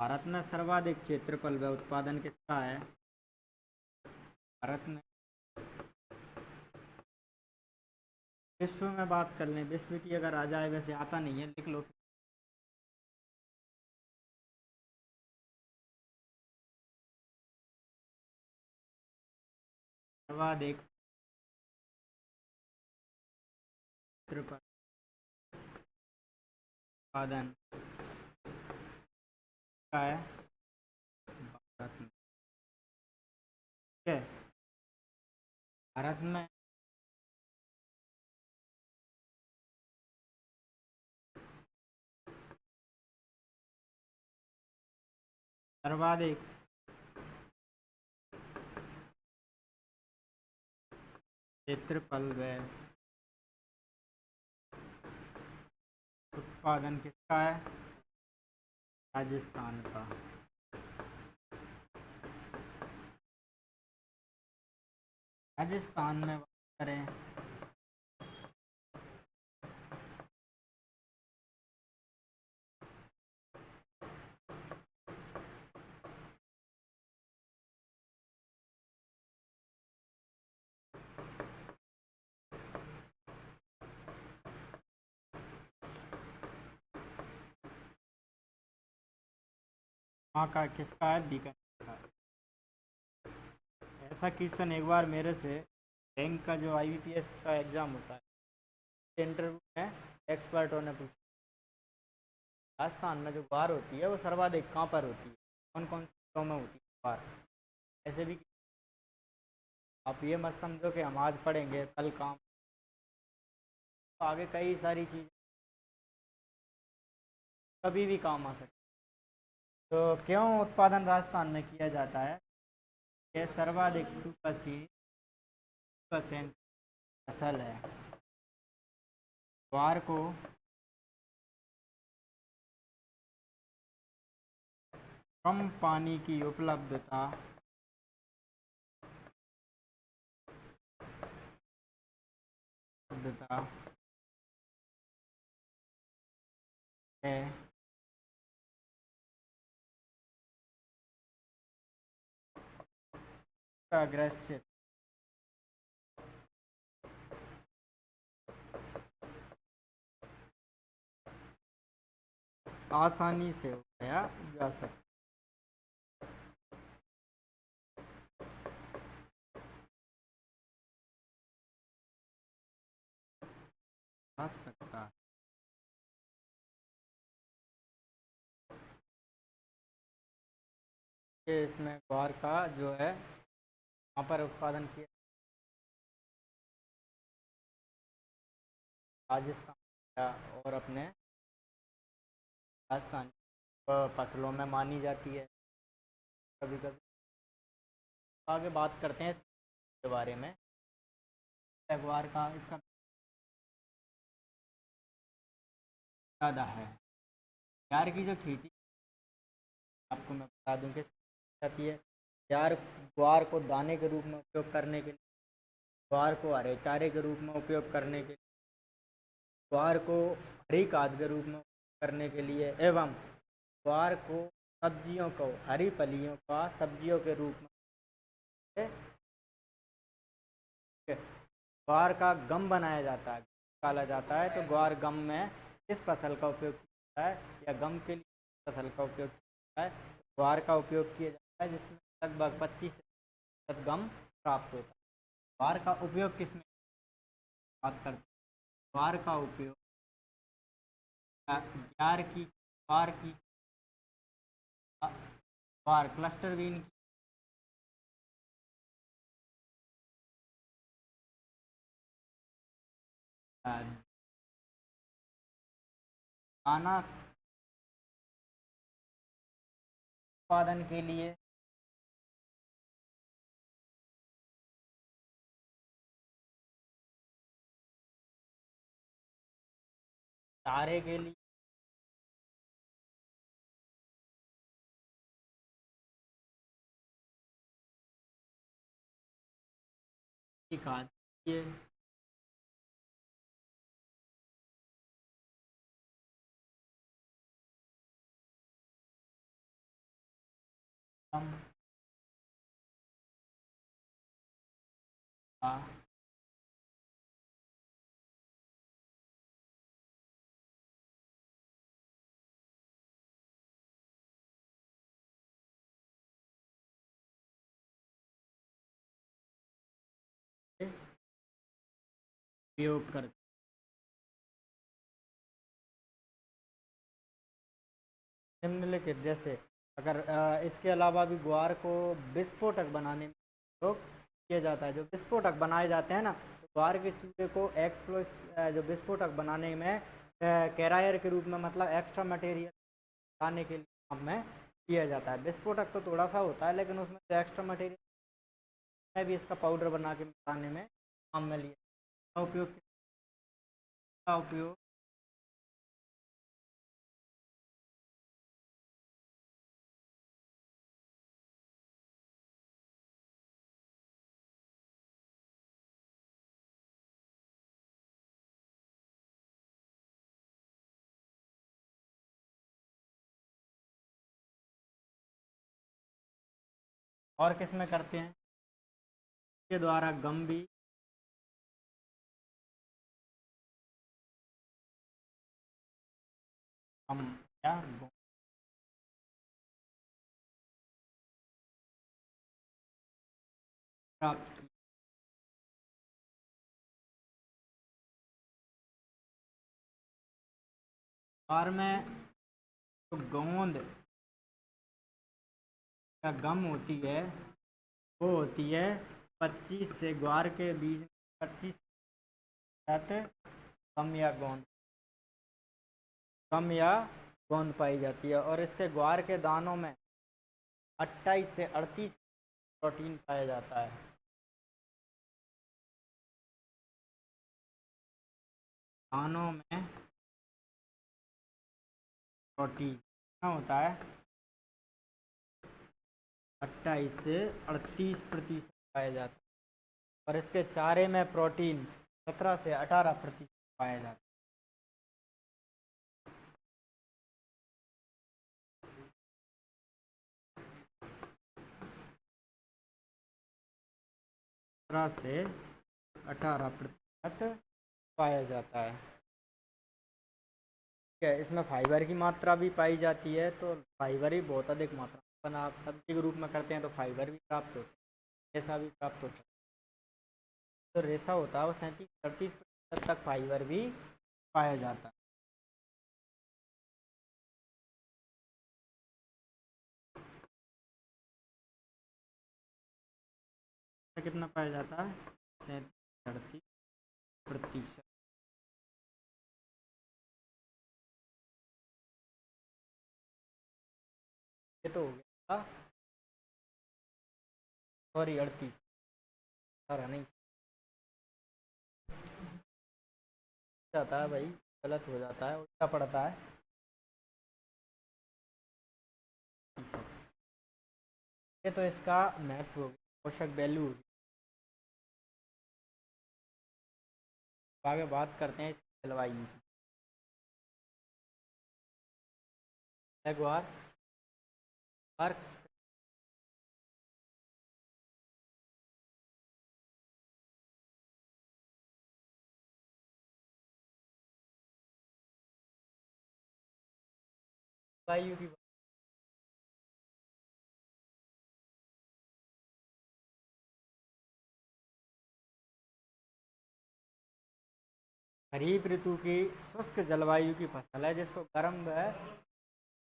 भारत में सर्वाधिक क्षेत्रफल व उत्पादन किसका है? भारत में, विश्व में बात कर लें, विश्व की अगर आ जाए, वैसे आता नहीं है, लिख लो। सर्वाधिक क्षेत्रफल उत्पादन का है भारत में। ठीक है, भारत में सर्वाधिक क्षेत्रफल व उत्पादन किसका है? राजस्थान का। राजस्थान में बात करें वहाँ का किसका है? बीकानेर का। ऐसा क्वेश्चन एक बार मेरे से बैंक का जो IBPS का एग्ज़ाम होता है, इंटरव्यू में एक्सपर्टों ने पूछा, राजस्थान में जो ग्वार होती है वो सर्वाधिक कहाँ पर होती है, कौन कौन सी तो में होती है ग्वार। ऐसे भी आप ये मत समझो कि हम आज पढ़ेंगे कल काम, तो आगे कई सारी चीज़ कभी भी काम आ सकती। तो क्यों उत्पादन राजस्थान में किया जाता है? ये सर्वाधिक सुपरसेन फसल है। ज्वार को कम पानी की उपलब्धता है अग्रसित आसानी से उगाया जा सकता है। ये इसमें ग्वार का जो है वहाँ पर उत्पादन किया राजस्थान और अपने राजस्थान फसलों में मानी जाती है। कभी कभी आगे बात करते हैं इसके बारे में। ग्वार का इसका ज़्यादा है। ग्वार की जो खेती आपको मैं बता दूं कि जाती है। ग्वार ग्वार को दाने के रूप में उपयोग करने के लिए, ग्वार को हरे चारे के रूप में उपयोग करने के लिए, ग्वार को हरी खाद के रूप में करने के लिए, एवं ग्वार को सब्जियों को हरी फलियों का सब्जियों के रूप में ग्वार का गम बनाया जाता है, निकाला जाता है। तो ग्वार गम में किस फसल का उपयोग किया जाता है या गम के लिए फसल का उपयोग किया जाता है? ग्वार का उपयोग किया जाता है, जिसमें लगभग 25% गम प्राप्त होता है। ग्वार का उपयोग किस में बात करते हैं? ग्वार का उपयोग ग्वार क्लस्टर बीन की दाना उत्पादन के लिए चारे के लिए खाद ये हम उपयोग करते निम्नलिखित जैसे अगर इसके अलावा भी ग्वार को विस्फोटक बनाने में उपयोग किया जाता है। जो विस्फोटक बनाए जाते हैं ना, तो ग्वार के चूजे को जो विस्फोटक बनाने में कैरायर के रूप में, मतलब एक्स्ट्रा मटेरियल लाने के लिए काम में किया जाता है। विस्फोटक तो थोड़ा सा होता है, लेकिन उसमें जो एक्स्ट्रा मटेरियल में भी इसका पाउडर बना के मिलाने में काम में लिया उपयोग और किस में करते हैं? के द्वारा गम भी हम क्या प्राप्त की। और में तो गोंद या गम होती है वो होती है 25 से ग्वार के बीज में 25 कम या गोंद पाई जाती है। और इसके ग्वार के दानों में 28 से 38 प्रोटीन पाया जाता है। दानों में प्रोटीन कितना होता है? 28 से 38% पाया जाता है। और इसके चारे में प्रोटीन 17 से 18% पाया जाता है। से 18% पाया जाता है। ठीक है, इसमें फाइबर की मात्रा भी पाई जाती है, तो फाइबर ही बहुत अधिक मात्रा में आप सब्जी के रूप में करते हैं तो फाइबर भी प्राप्त होता है, रेशा भी प्राप्त होता है। तो रेशा होता है वो 37-38% तक फाइबर भी पाया जाता है। कितना पाया जाता है? 37-38%। ये तो हो गया, सॉरी 38, सारा नहीं जाता है भाई, गलत हो जाता है, उल्टा पड़ता है। ये तो इसका महत्व हो गया, पोषक वैल्यू हो गई। आगे बात करते हैं इसकी जलवायु की। ग्वार ग्वार जलवायु की खरीफ ऋतु की शुष्क जलवायु की फसल है जिसको गर्म व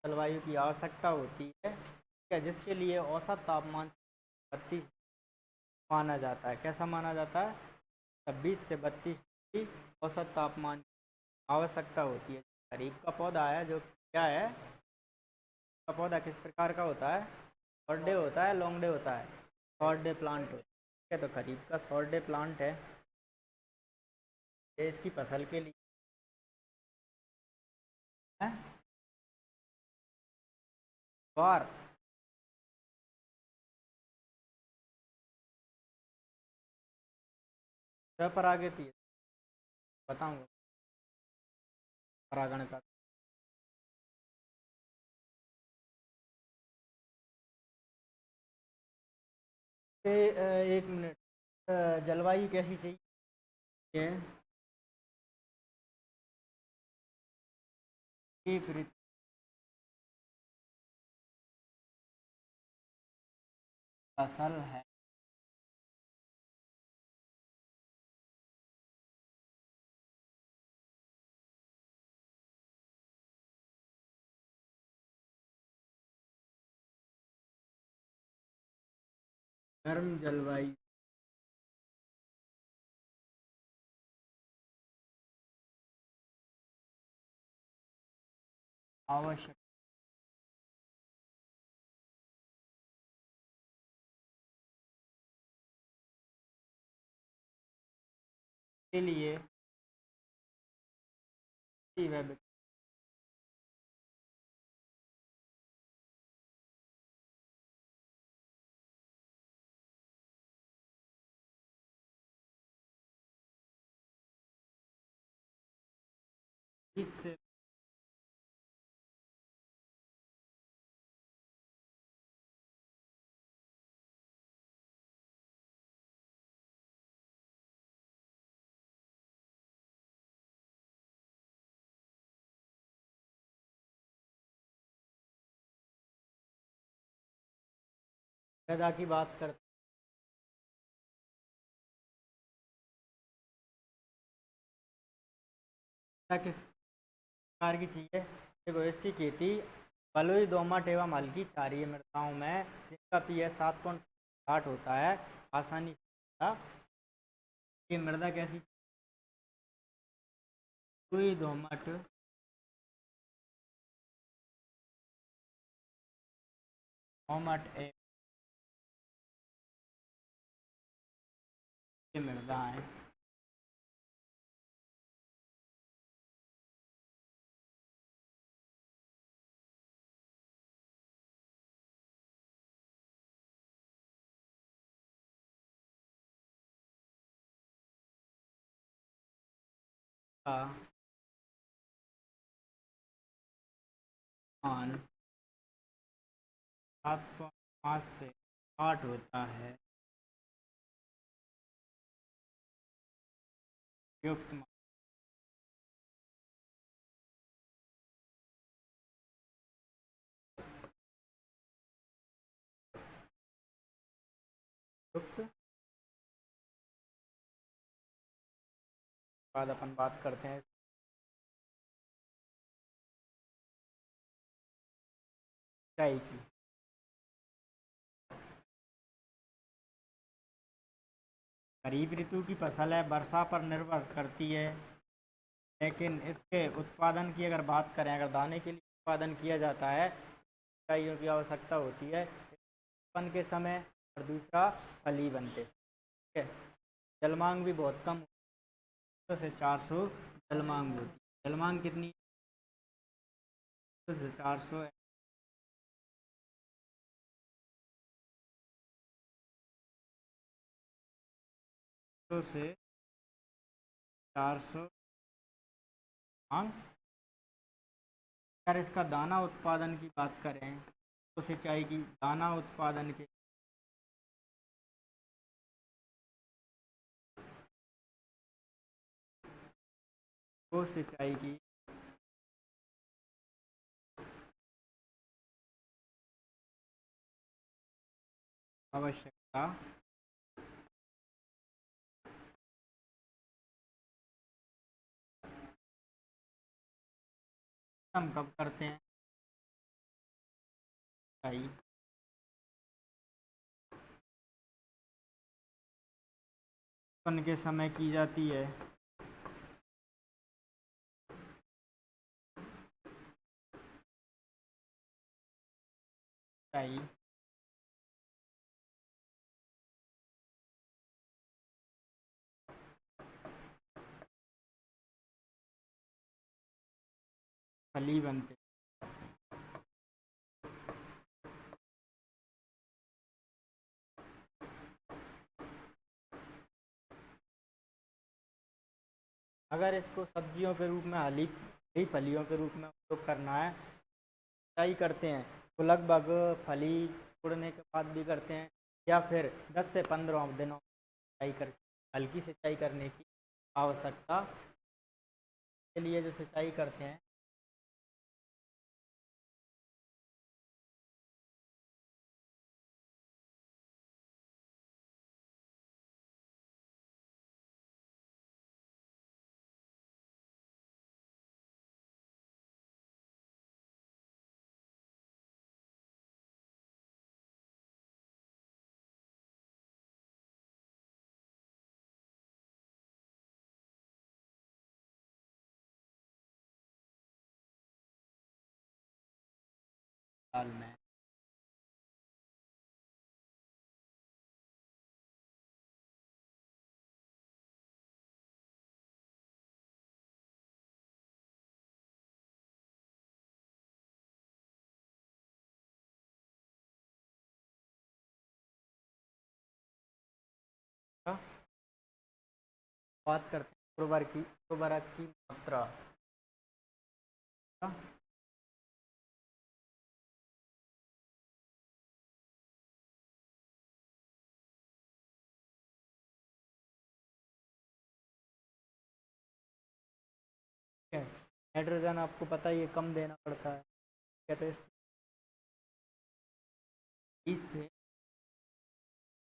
जलवायु की आवश्यकता होती है। ठीक है, जिसके लिए औसत तापमान 32 माना जाता है। कैसा माना जाता है? 26 से 32 डिग्री औसत तापमान की आवश्यकता होती है। खरीफ का पौधा है जो क्या है, का पौधा किस प्रकार का होता है? शॉर्ट डे होता है, लॉन्ग डे होता है? शॉर्ट डे प्लांट होता है। ठीक है, तो खरीफ का शॉर्ट डे प्लांट है। ये इसकी फसल के लिए है ज्वार। परागित बताऊंगा परागण का। एक मिनट, जलवायु कैसी चाहिए? एक ऋतु फसल है गर्म जलवायु आवश्यक के लिए वह इससे पैदा की बात करते हैं, किस प्रकार की चाहिए? देखो, इसकी खेती बलुई, दोमट एवं हल्की क्षारीय मृदाओं में जिनका पीएच 7.8 होता है आसानी से ये मृदा कैसी? बलुई, दोमट, ये मृदा है। मान 7.5 से 8 होता है युक्त युक्त बाद अपन बात करते हैं सिंचाई की। खरीफ ऋतु की फसल है, वर्षा पर निर्भर करती है, लेकिन इसके उत्पादन की अगर बात करें, अगर दाने के लिए उत्पादन किया जाता है सिंचाइयों की आवश्यकता होती है पन के समय और दूसरा फली बनते। ठीक है, जलमांग भी बहुत कम, 300 से 400 जलमांग होती है। जलमांग कितनी? 300 से 400 से 400 मांग। अगर इसका दाना उत्पादन की बात करें तो सिंचाई की दाना उत्पादन के तो सिंचाई की आवश्यकता हम कब करते हैं? सिंचाई पन के समय की जाती है। सिंचाई फली बनते। अगर इसको सब्जियों के रूप में हरी हरी फलियों के रूप में उपयोग करना है, सिंचाई करते हैं तो लगभग फली उड़ने के बाद भी करते हैं, या फिर 10 से 15 दिनों सिंचाई कर हल्की सिंचाई करने की आवश्यकता के लिए जो सिंचाई करते हैं। साल में बात करते हैं उर्वरक की मात्रा। ठीक है, नाइट्रोजन आपको पता ही है कम देना पड़ता है। कहते हैं 20 से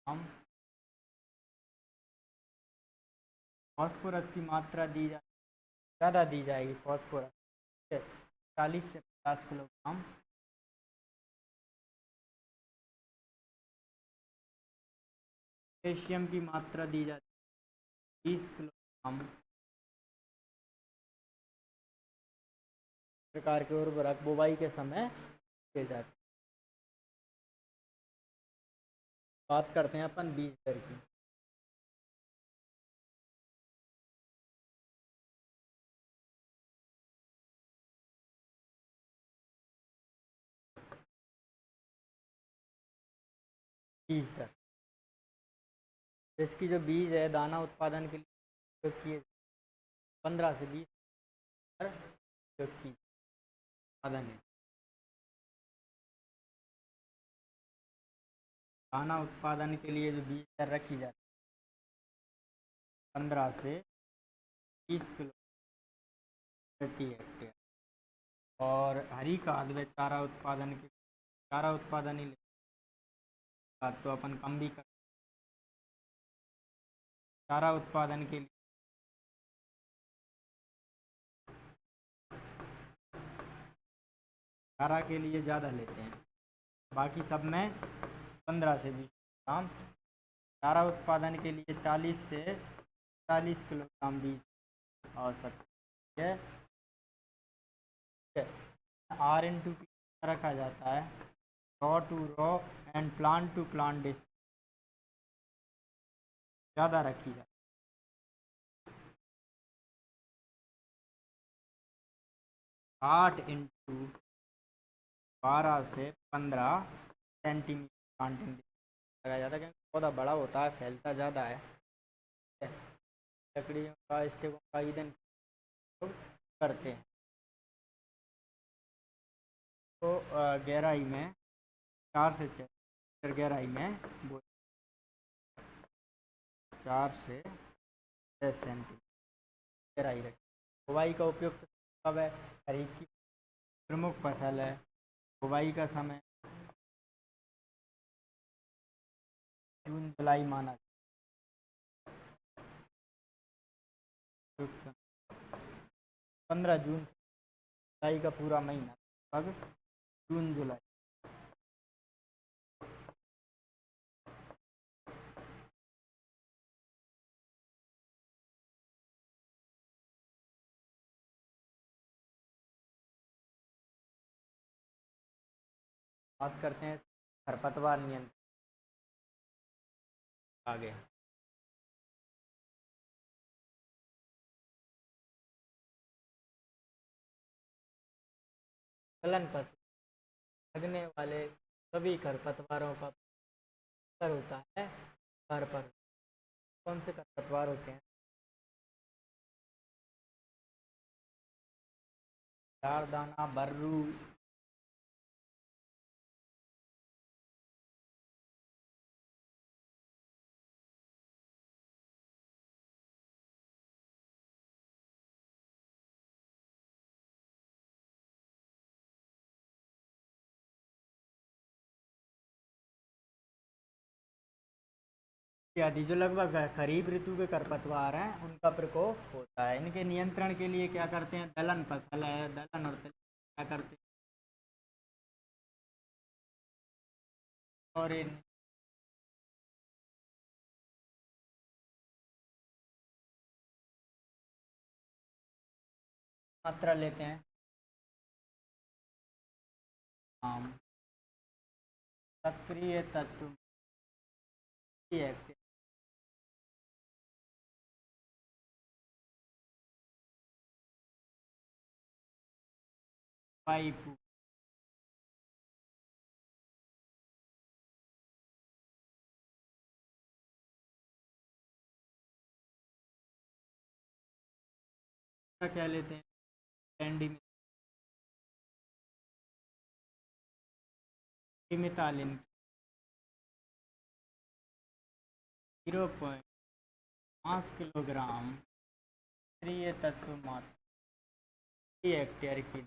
हम फास्फोरस की मात्रा ज़्यादा दी जाएगी। फास्फोरस 40 से 50 किलोग्राम पोटेशियम की मात्रा दी जाती है 20 किलोग्राम प्रकार के उर्वरक बुवाई के समय दिए जाते हैं। बात करते हैं अपन बीज दर की। बीज दर, इसकी जो बीज है दाना उत्पादन के लिए उपयोग किए 15 से 20 उपयोग की उत्पादन है। दाना उत्पादन के लिए जो बीज दर रखी जाती है 15 से 20 किलो प्रति हेक्टेयर। और हरी खाद व चारा उत्पादन ही तो अपन कम भी कर, चारा उत्पादन के लिए चारा के लिए ज़्यादा लेते हैं, बाकी सब में 15 से 20 किलोग्राम। चारा उत्पादन के लिए 40 से 40 किलोग्राम बीज आवश्यक है। R/P रखा जाता है, row to row and plant to plant distance ज़्यादा रखी जाती है। 8x12 से 15 सेंटीमीटर प्लांटिंग लगाया जाता है, क्योंकि पौधा बड़ा होता है, फैलता ज़्यादा है। लकड़ियों का स्टेकों का ईंधन करते हैं। तो गहराई में 4 से 6 मीटर गहराई में 4 से 6 सेंटीमीटर गहराई रखें। बुवाई का उपयोग कब है? खरीफ की प्रमुख फसल है। बुवाई का समय जून जुलाई माना 15 जून जुलाई का पूरा महीना लगभग जून जुलाई। बात करते हैं खरपतवार नियंत्रण आगे। दलहन फसल लगने वाले सभी खरपतवारों का असर होता है घर पर। कौन से खरपतवार होते हैं? चार दाना बर्रू, आदि जो लगभग खरीफ ऋतु के खरपतवार हैं उनका प्रकोप होता है। इनके नियंत्रण के लिए क्या करते हैं? दलहन फसल है, दलहन और क्या करते हैं और इन मात्रा लेते हैं। आम सक्रिय तत्व एक्टिव पाइप क्या लेते हैं? कैंडी मितालिन 0.5 किलोग्राम सक्रिय तत्व मात्रा हेक्टेयर की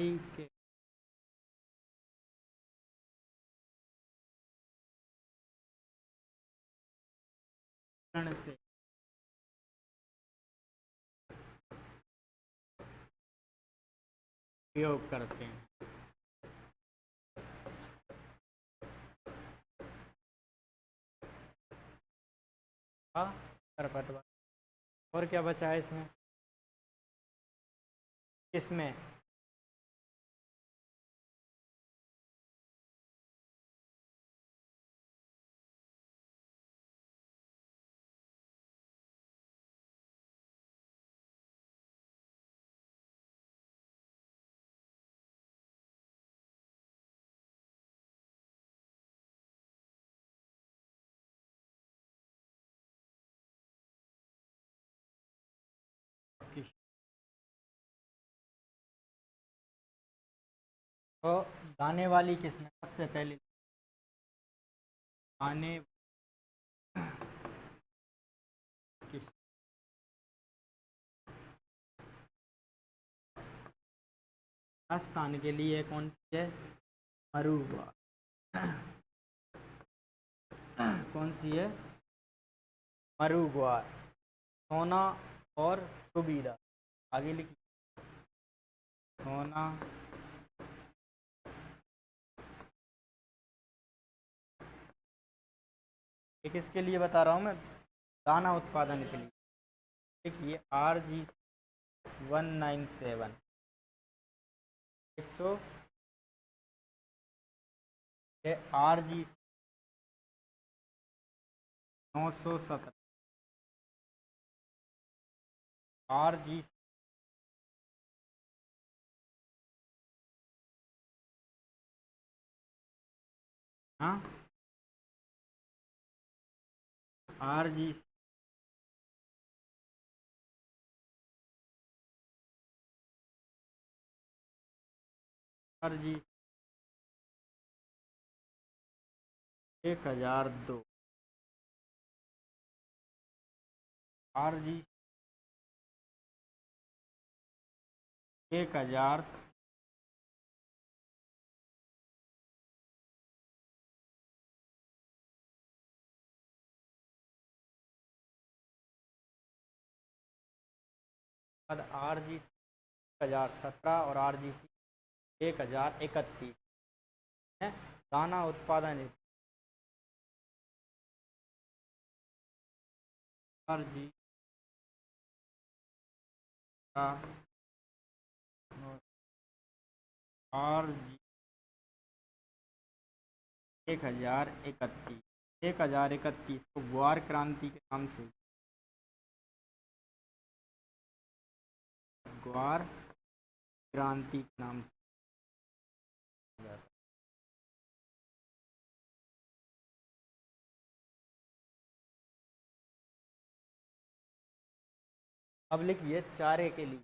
के से उपयोग करते हैं। खरपतवार। और क्या बचा है इसमें? किसमें? तो दाने वाली किस्में सबसे पहले, दाने किस स्थान के लिए कौन सी है? मरुआ। कौन सी है? मरुग्वार। सोना और सुबीदा। आगे लिखिए। सोना ये किसके लिए बता रहा हूँ मैं? दाना उत्पादन के लिए। देखिए RG197 100 RG 917 RG हाँ RG RG 1002 RG 1000 बाद RG 1017 और RG 1031 है दाना उत्पादन। RG का RG 1031 को ग्वार क्रांति के नाम से, ग्वार क्रांति के नाम से जाता है। अब लिखिए चारे के लिए।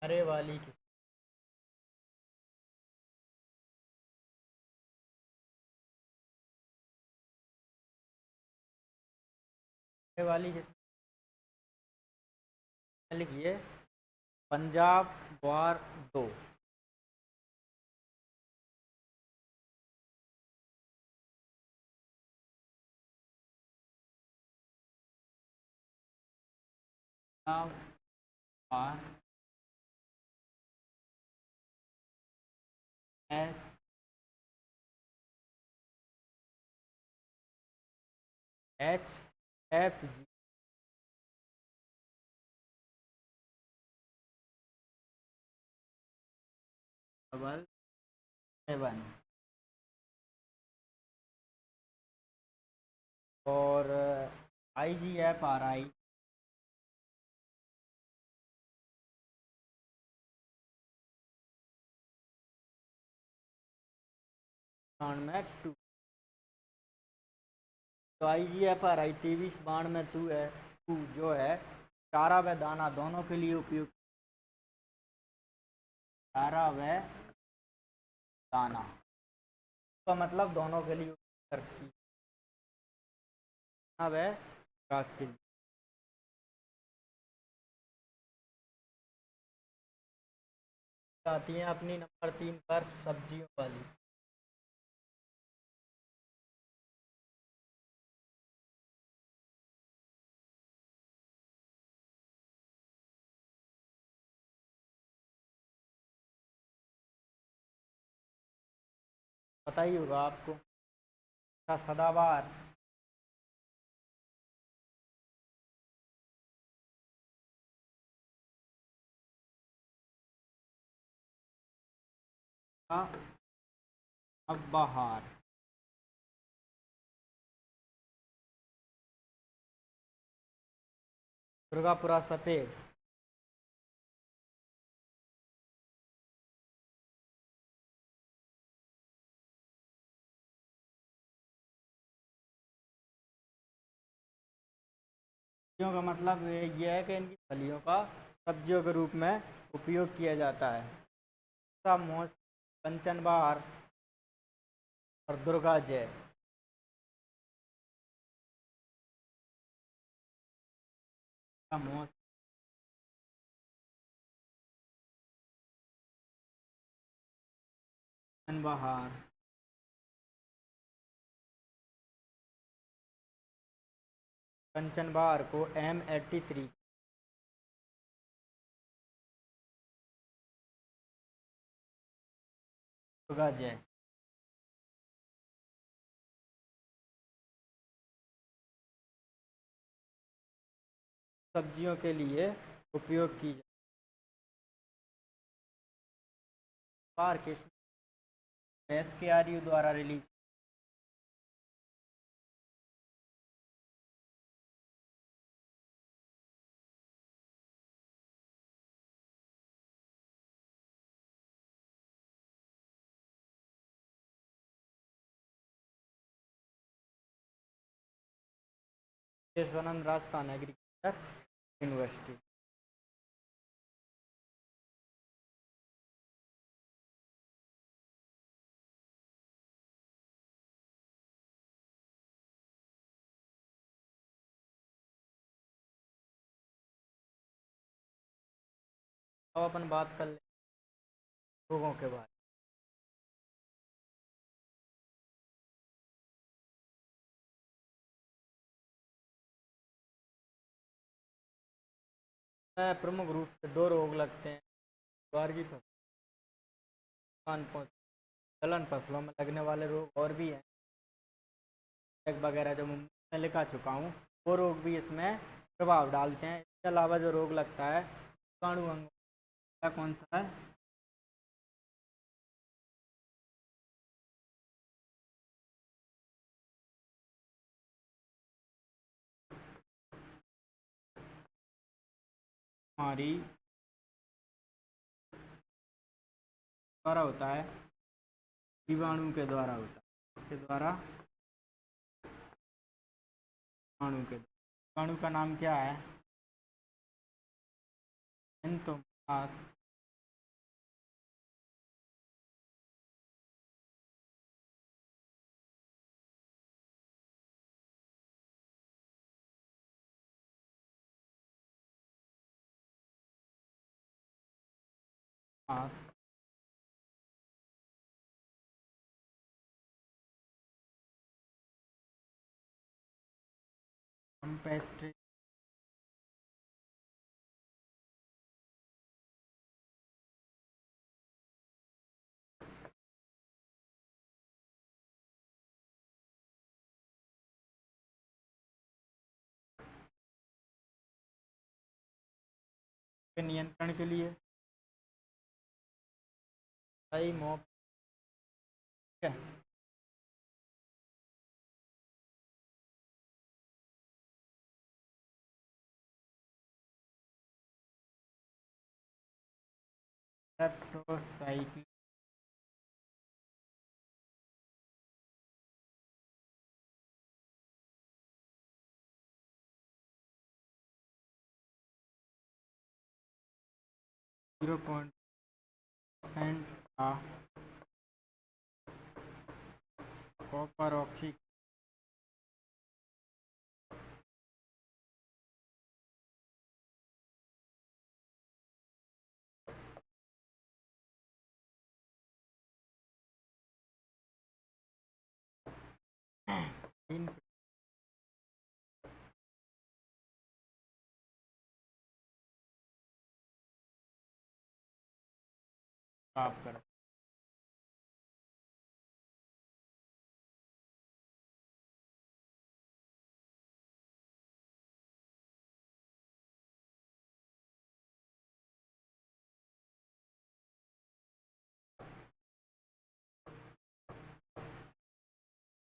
चारे वाली की चारे वाली किस्म लिखिए पंजाब ग्वार 2। R S HFG डबल 7 और IGFRI में 2। तो IGFRI 23 बाण में 2 है, 2 जो है चारा व दाना दोनों के लिए उपयुक्त। चारा व दाना का मतलब दोनों के लिए उपयोग करती है व विकास के लिए। आती हैं अपनी नंबर 3 पर सब्जियों वाली। पता ही होगा आपको। सदाबहार। अब बहार। दुर्गापुरा सफेद। सब्जियों का मतलब ये है कि इनकी फलियों का सब्जियों के रूप में उपयोग किया जाता है। मोच, कंचन बहार और दुर्गा जय। मोच, कंचन बहार, कंचन बहार को M83 दुर्गा जय। सब्जियों के लिए उपयोग की जाती है। SKRU द्वारा release. Keshwanand Rajasthan Agriculture University. अब अपन बात कर ले रोगों के बारे में। प्रमुख रूप से दो रोग लगते हैं। ज्वार की फसल, दलहन फसलों में लगने वाले रोग और भी हैं वगैरह, जो मैं लिखा चुका हूँ। वो रोग भी इसमें प्रभाव डालते हैं। इसके अलावा जो रोग लगता है जीवाणु अंगों का, कौन सा है? हमारी द्वारा होता है, जीवाणु के द्वारा होता है। इसके द्वारा जीवाणु के, जीवाणु का नाम क्या है? एंथोमोनास पेस्ट्री के नियंत्रण के लिए सही मोप है। स्ट्रेप्टोसाइक्लिन जीरो पॉइंट का कॉपर ऑक्सी प्राप्त कर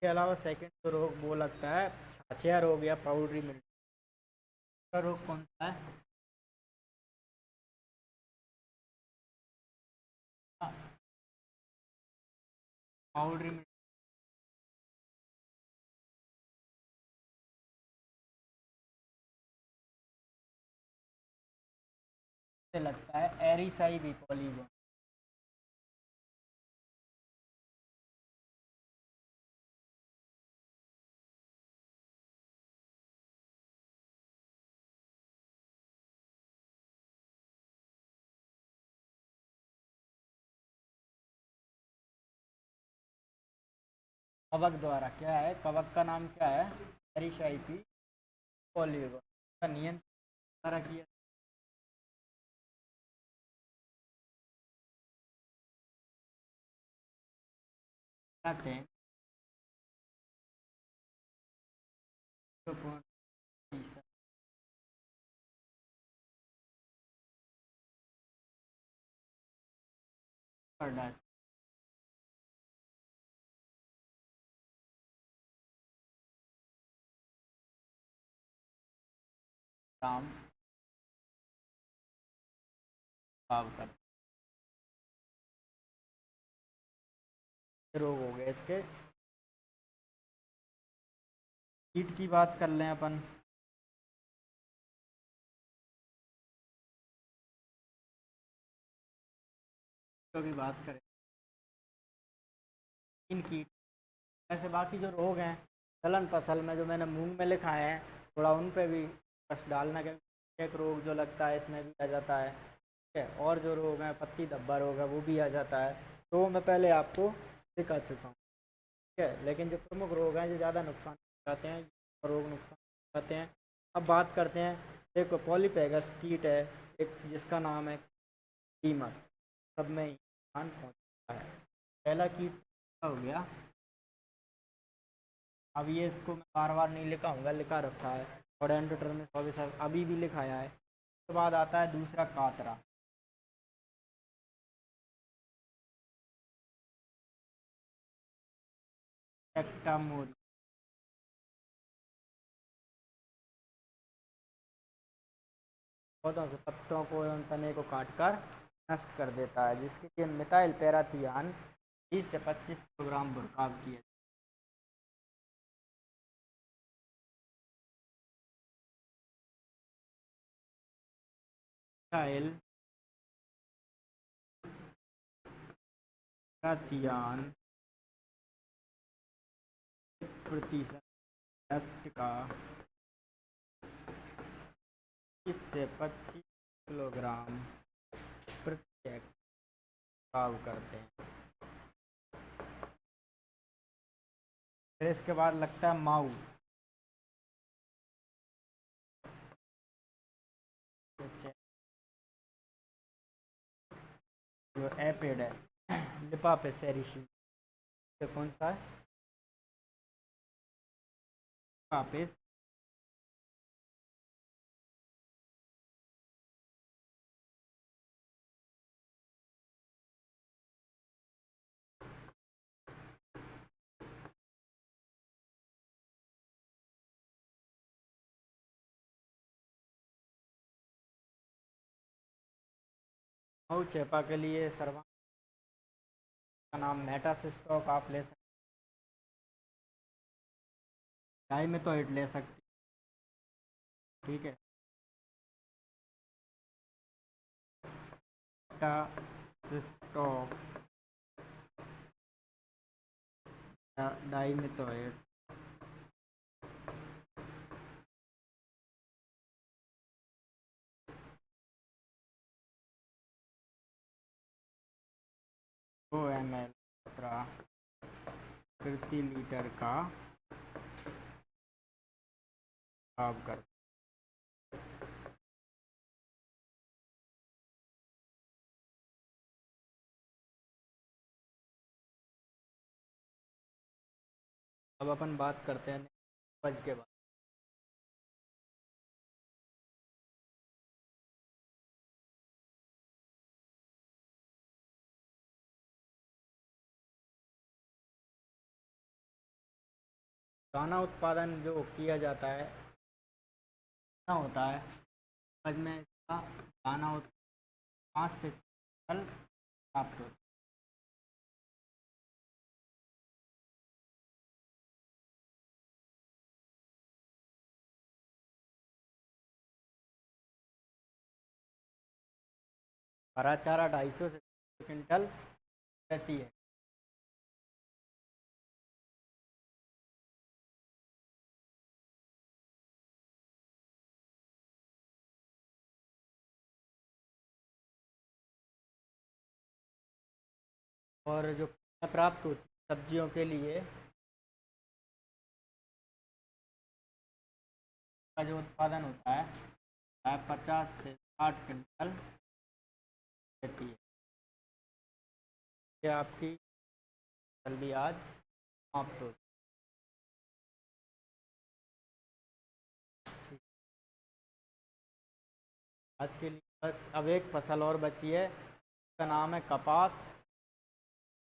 इसके अलावा सेकंड जो रोग वो लगता है छाछिया रोग या पाउडरी मिल्ट्यू। का रोग कौन सा है? पाउडरी मिल्ट्यू से लगता है एरिसाई पॉलीगोन। कवक द्वारा क्या है, कवक का नाम क्या है? एरिसाई पॉलीगोन का नियंत्रण द्वारा किया जाते हैं। महत्वपूर्ण काम भाव कर रोग हो गए इसके। कीट की बात कर लें अपन, तो भी बात करें इन कीट। ऐसे बाकी जो रोग हैं दलहन फसल में जो मैंने मूंग में लिखा है, थोड़ा उन पे भी बस डालना के एक रोग जो लगता है इसमें भी आ जाता है। ठीक है, और जो रोग हैं पत्ती धब्बा रोग है वो भी आ जाता है, तो मैं पहले आपको दिखा चुका हूँ। ठीक है, लेकिन जो प्रमुख रोग हैं जो ज़्यादा नुकसान करते हैं, रोग नुकसान करते हैं। अब बात करते हैं, एक पॉलीपैगस कीट है एक जिसका नाम है दीमक, सब में नुकसान पहुँचता है। पहला कीट हो गया, अब ये इसको मैं बार बार नहीं लिखाऊंगा, लिखा रखा है और एंडोटर्मिस ऑफिसर अभी भी लिखाया है। उसके बाद आता है दूसरा कातरा, टेक्टामोरी। पौधों के पत्तों को एवं तने को काटकर नष्ट कर देता है, जिसके लिए मिथाइल पैराथियान 20 से 25 किलोग्राम बुरकाव किए। मिथाइल पैराथियान प्रतिशत डस्ट का 20 से 25 किलोग्राम प्रति हेक्टेयर छिड़काव करते हैं। फिर इसके बाद लगता है माऊ, जो एपिड है लिपापेसेरिसी। ये कौन सा है? लिपापेस माऊ चेपा के लिए सर्वा का नाम मेटासिस्टोक आप ले सकते, डाइमेथोइट ले सकते। ठीक है, मेटासिस्टोक डाइमेथोइट। दो ml मात्रा प्रति लीटर का भाव कर। अब अपन बात करते हैं उपज के बाद। दाना उत्पादन जो किया जाता है कितना होता है उपज में इसका दाना उत्पादन 5 से 6 क्विंटल प्राप्त होता है। हरा चारा 250 से 300 क्विंटल रहती है। और जो प्राप्त होती है सब्जियों के लिए का जो उत्पादन होता है 50 से 60 क्विंटल रहती है। ये आपकी फसल भी आज समाप्त हो। आज के लिए बस अब एक फसल और बची है, उसका नाम है कपास।